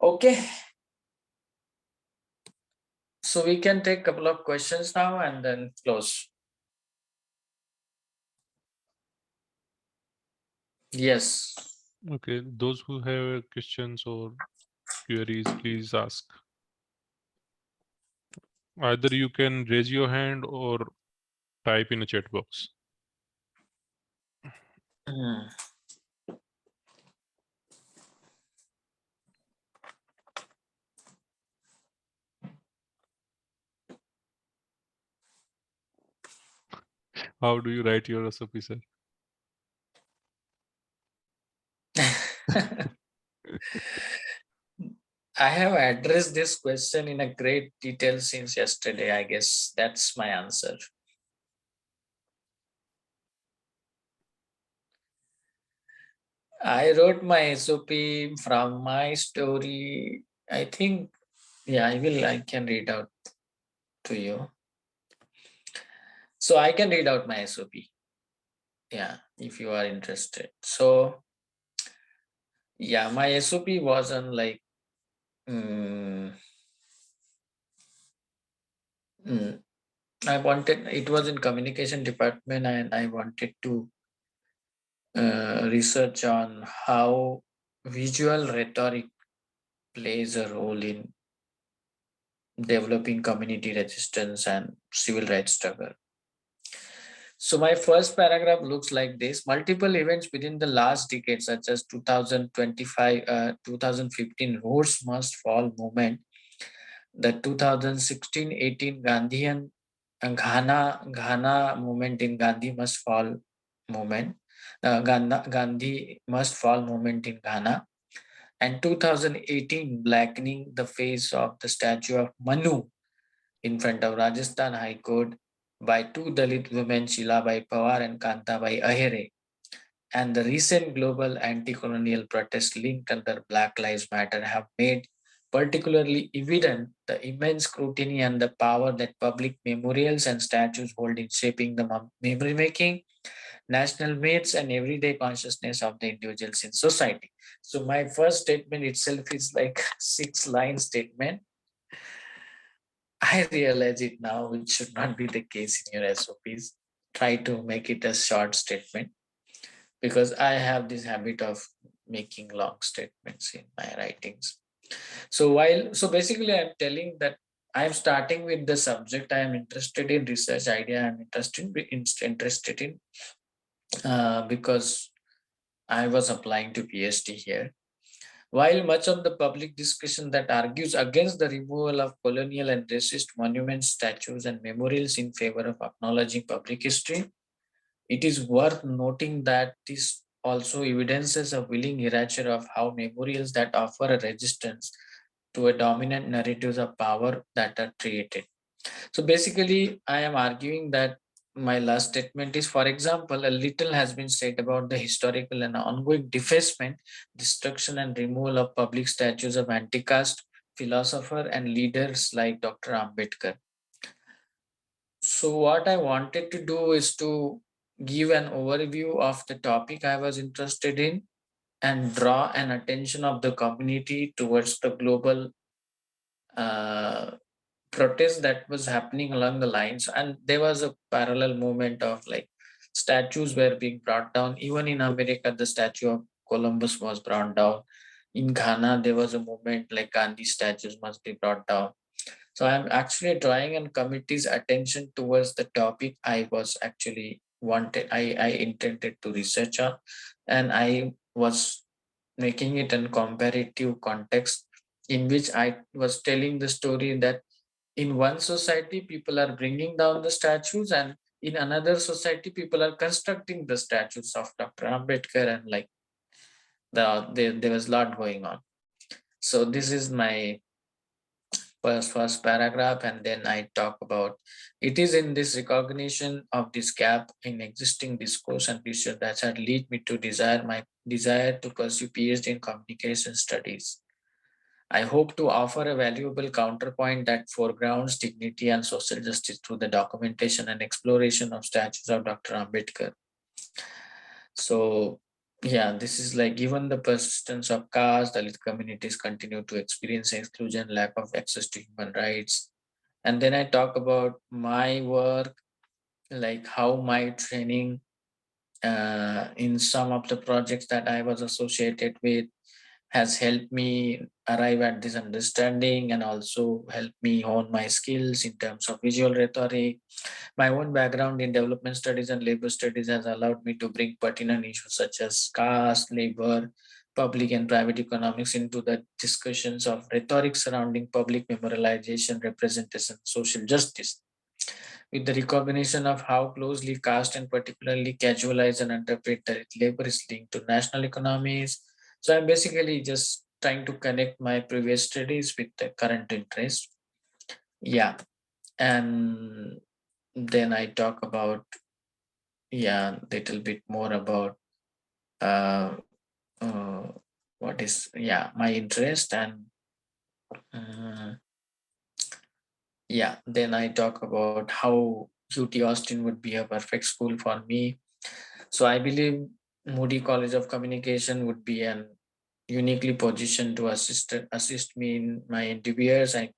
Okay, so we can take a couple of questions now and then close. Yes. Okay, those who have questions or queries, please ask. Either you can raise your hand or type in a chat box. Hmm. How do you write your SOP, sir? I have addressed this question in a great detail since yesterday. I guess that's my answer. I wrote my SOP from my story. I think, yeah, I can read out to you. So I can read out my SOP. Yeah, if you are interested. So, yeah, my SOP wasn't like, I wanted, it was in communication department and I wanted to research on how visual rhetoric plays a role in developing community resistance and civil rights struggle. So my first paragraph looks like this: multiple events within the last decade, such as 2025, 2015 Rhodes Must Fall movement, the 2016-18 Gandhian Ghana movement in Gandhi Must Fall movement, Gandhi Must Fall movement in Ghana, and 2018 blackening the face of the statue of Manu in front of Rajasthan High Court by two Dalit women, Shilabai Pawar and Kantabai Ahere, and the recent global anti-colonial protests linked under Black Lives Matter have made particularly evident the immense scrutiny and the power that public memorials and statues hold in shaping the memory making, national myths, and everyday consciousness of the individuals in society. So my first statement itself is like 6-line statement. I realize it now, which should not be the case in your SOPs. Try to make it a short statement because I have this habit of making long statements in my writings. So basically I'm telling that I'm starting with the subject I am interested in, research idea I'm interested in because I was applying to PhD here. While much of the public discussion that argues against the removal of colonial and racist monuments, statues, and memorials in favor of acknowledging public history, it is worth noting that this also evidences a willing erasure of how memorials that offer a resistance to a dominant narratives of power that are created. So basically, I am arguing that my last statement is, for example, a little has been said about the historical and ongoing defacement, destruction, and removal of public statues of anti-caste philosopher and leaders like Dr. Ambedkar. So what I wanted to do is to give an overview of the topic I was interested in and draw an attention of the community towards the global uh, protest that was happening along the lines, and there was a parallel movement of like statues were being brought down. Even in America, the statue of Columbus was brought down. In Ghana, there was a movement like Gandhi statues must be brought down. So I'm actually drawing a committee's attention towards the topic I was actually I intended to research on, and I was making it in comparative context in which I was telling the story that in one society people are bringing down the statues, and in another society people are constructing the statues of Dr. Ambedkar, and like there was a lot going on. So this is my first paragraph, and then I talk about it is in this recognition of this gap in existing discourse and research that had lead me to desire to pursue PhD in communication studies. I hope to offer a valuable counterpoint that foregrounds dignity and social justice through the documentation and exploration of statues of Dr. Ambedkar. So, yeah, this is like given the persistence of caste, Dalit communities continue to experience exclusion, lack of access to human rights. And then I talk about my work, like how my training in some of the projects that I was associated with has helped me arrive at this understanding and also helped me hone my skills in terms of visual rhetoric. My own background in development studies and labor studies has allowed me to bring pertinent issues such as caste, labor, public and private economics into the discussions of rhetoric surrounding public memorialization, representation, social justice. With the recognition of how closely caste and particularly casualized and underpaid labor is linked to national economies. So I'm basically just trying to connect my previous studies with the current interest. Yeah. And then I talk about, yeah, little bit more about uh, uh, what is, yeah, my interest. And uh, yeah, then I talk about how UT Austin would be a perfect school for me. So I believe Moody College of Communication would be an uniquely positioned to assist me in my endeavors. I'm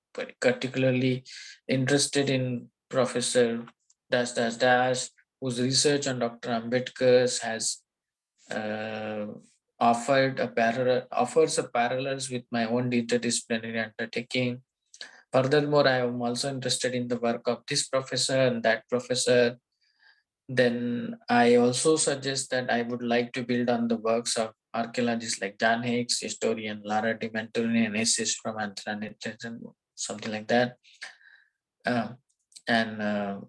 particularly interested in Professor Dash Dash Dash, whose research on Dr. Ambedkar's has uh, offers a parallels with my own interdisciplinary undertaking. Furthermore, I am also interested in the work of this professor and that professor. Then I also suggest that I would like to build on the works of archaeologists like Dan Hicks, historian Lara Di Mentorini, and essays from Anthony, something like that. And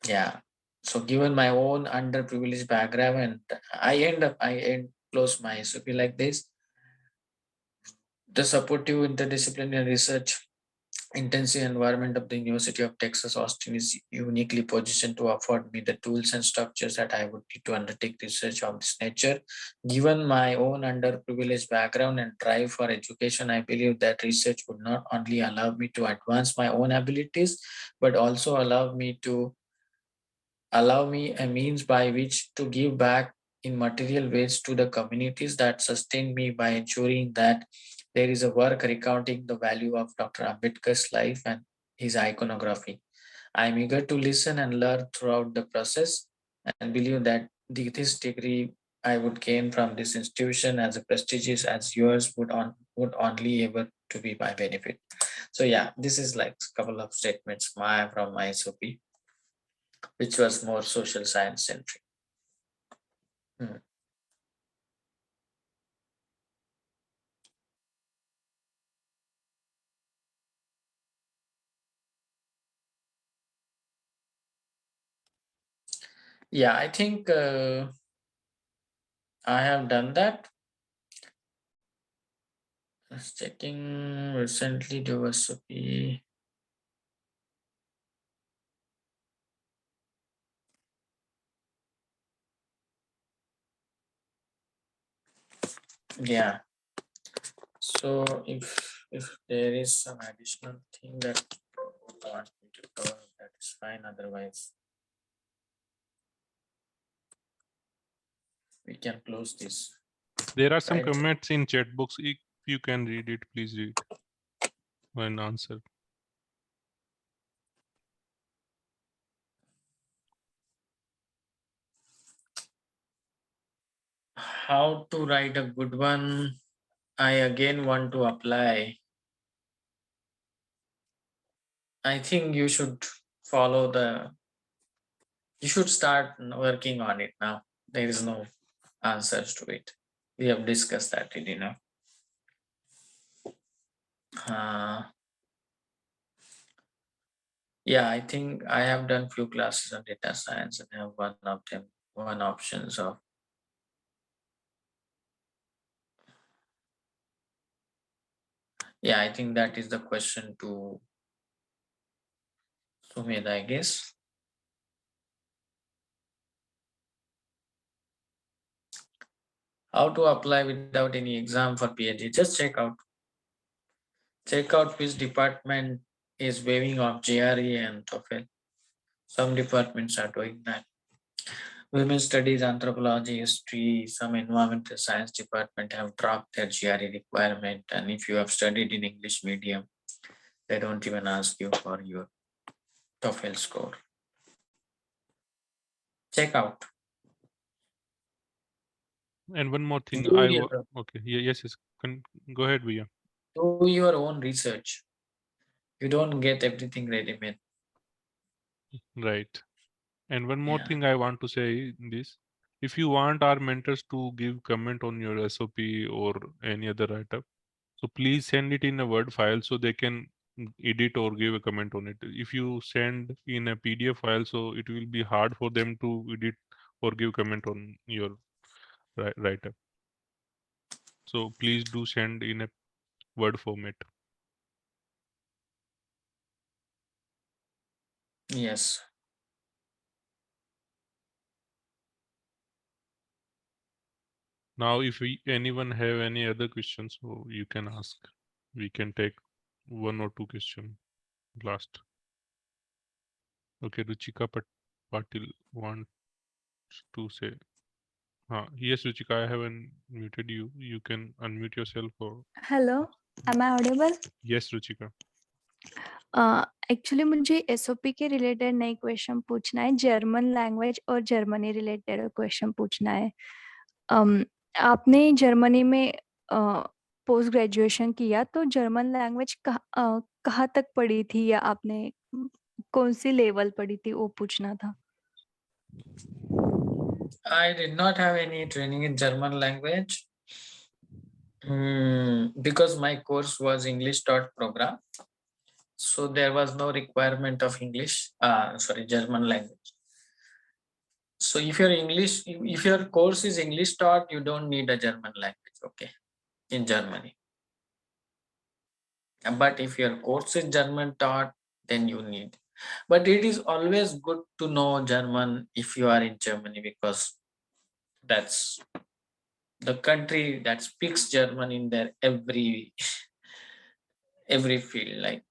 yeah, so given my own underprivileged background, and I end close my SOP like this. The supportive interdisciplinary research intensive environment of the University of Texas Austin is uniquely positioned to afford me the tools and structures that I would need to undertake research of this nature. Given my own underprivileged background and drive for education, I believe that research would not only allow me to advance my own abilities, but also allow me a means by which to give back in material ways to the communities that sustain me by ensuring that there is a work recounting the value of Dr. Ambedkar's life and his iconography. I am eager to listen and learn throughout the process and believe that this degree I would gain from this institution as prestigious as yours would only ever to be my benefit. So yeah, this is like a couple of statements from my SOP, which was more social science centric. Hmm. Yeah, I think I have done that. Just checking recently do SOP. Yeah. So if there is some additional thing that you want me to cover, that is fine. Otherwise, we can close this. There are some Right. comments in chat box. If you can read it, please read and answer. How to write a good one? I again want to apply. I think you should follow you should start working on it now. There is no answers to it. We have discussed that enough. Yeah, I think I have done few classes on data science and have one options of. Yeah, I think that is the question to Sumedha, I guess. How to apply without any exam for PhD? Just check out which department is waiving off GRE and TOEFL. Some departments are doing that. Women studies, anthropology, history, some environmental science department have dropped their GRE requirement. And if you have studied in English medium, they don't even ask you for your TOEFL score. Check out. And one more thing, okay, yes, go ahead, Via. Do your own research. You don't get everything ready-made. Right. And one more Yeah. thing I want to say in this, if you want our mentors to give comment on your SOP or any other write-up, so please send it in a Word file so they can edit or give a comment on it. If you send in a PDF file, so it will be hard for them to edit or give comment on your write-up. So please do send in a Word format. Yes. Now, if anyone have any other questions, so you can ask. We can take one or two questions last. Okay, Ruchika Patil wants to say. Yes, Ruchika, I haven't muted you. You can unmute yourself or. Hello, am I audible? Yes, Ruchika. Actually मुझे SOP के related नई question पूछना है, German language और Germany related question पूछना है। आपने Germany में पोस्ट ग्रेजुएशन किया, तो जर्मन लैंग्वेज कहाँ तक पढ़ी थी या आपने कौन सी लेवल पढ़ी थी, वो पूछना था। I did not have any training in German language because my course was English taught program. So there was no requirement of German language. So if your course is English taught, you don't need a German language, okay, in Germany. But if your course is German taught, then you need. But it is always good to know German if you are in Germany, because that's the country that speaks German in their every field. Like,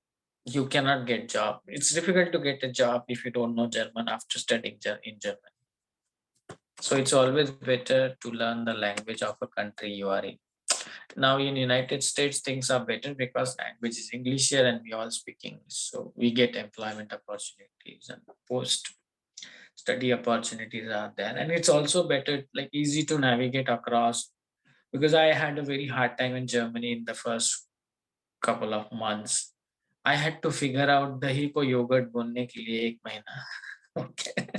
you cannot get job. It's difficult to get a job if you don't know German after studying in Germany. So it's always better to learn the language of a country you are in. Now in United States, things are better because language is English here and we all speak English. So we get employment opportunities and post study opportunities are there. And it's also better, like easy to navigate across, because I had a very hard time in Germany in the first couple of months. I had to figure out dahi ko yogurt bonne ke liye ek mahina. Okay.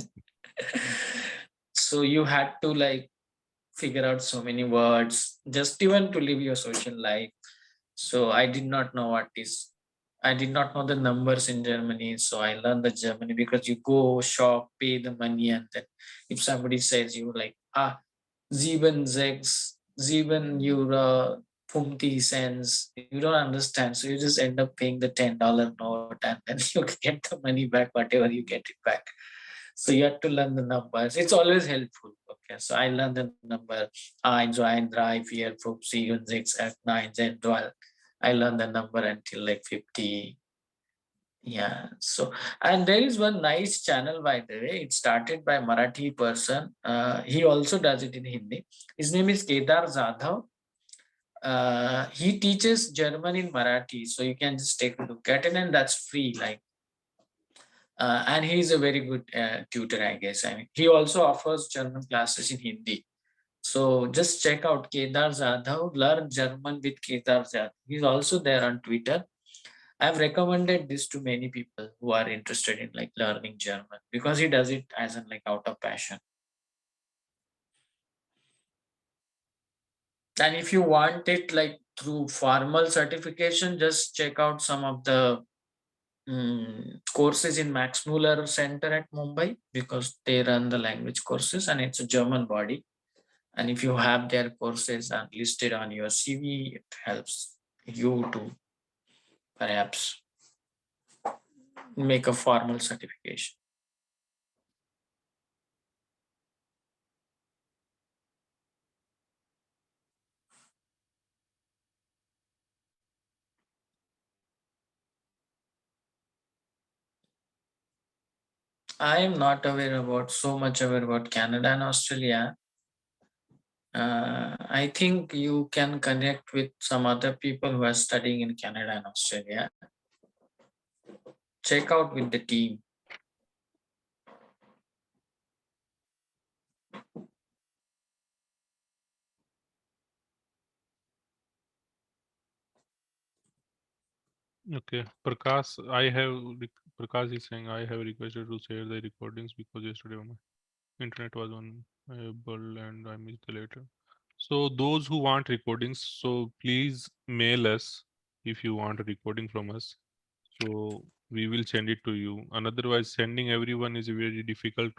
So you had to like figure out so many words just even to live your social life. So I did not know the numbers in Germany. So I learned the Germany because you go shop, pay the money, and then if somebody says you like, sieben Euro, 50 cents. You don't understand. So you just end up paying the $10 note and then you get the money back, whatever you get it back. So you have to learn the numbers. It's always helpful. Okay, so I learned the number 1, 2, 3, 4, 5, 6, 7, 8, 9, 10, 12. I learned the number until like 50. Yeah. So, and there is one nice channel, by the way. It started by Marathi person. He also does it in Hindi. His name is Kedar Zadhav. He teaches German in Marathi, so you can just take a look at it, and that's free. Like, and he's a very good tutor, I guess. I mean, he also offers German classes in Hindi. So just check out Kedar Zadhav. Learn German with Kedar Zadhav. He's also there on Twitter. I've recommended this to many people who are interested in like learning German because he does it as an like out of passion. And if you want it like through formal certification, just check out some of the courses in Max Muller Center at Mumbai because they run the language courses and it's a German body. And if you have their courses listed on your CV, it helps you to perhaps make a formal certification. I am not aware about so much aware about Canada and Australia. I think you can connect with some other people who are studying in Canada and Australia. Check out with the team. Okay, Prakash is saying I have requested to share the recordings because yesterday my internet was unable and I missed the later. So those who want recordings, so please mail us if you want a recording from us. So we will send it to you. And otherwise, sending everyone is very difficult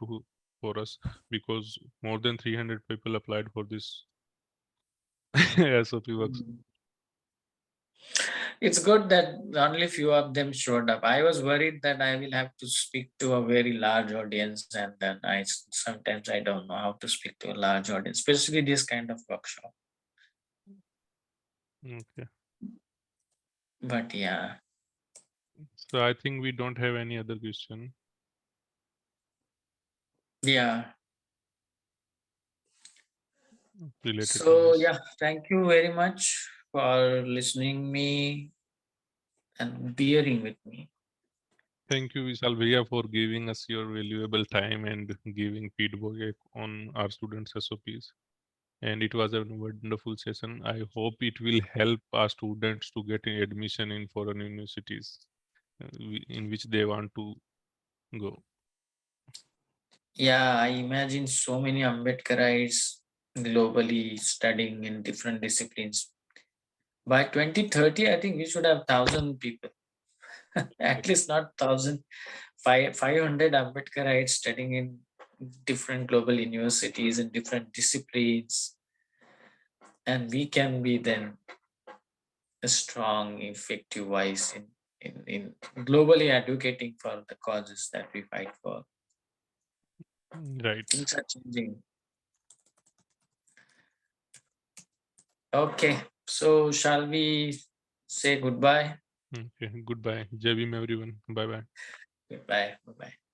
for us because more than 300 people applied for this SOP works. It's good that only few of them showed up. I was worried that I will have to speak to a very large audience, and then sometimes I don't know how to speak to a large audience, especially this kind of workshop. Okay. But yeah. So I think we don't have any other question. Yeah. Related to So this. yeah, thank you very much for listening me and bearing with me. Thank you, Vishal Bhaiya, for giving us your valuable time and giving feedback on our students' SOPs. And it was a wonderful session. I hope it will help our students to get an admission in foreign universities in which they want to go. Yeah, I imagine so many Ambedkarites globally studying in different disciplines. By 2030, I think we should have 1,000 people. At least not 1,000, 500 Ambedkarites studying in different global universities in different disciplines. And we can be then a strong, effective voice in globally advocating for the causes that we fight for. Right. Things are changing. Okay, so shall we say goodbye? Okay. Goodbye. Jai Bhim, everyone. Bye bye. Goodbye. Bye-bye.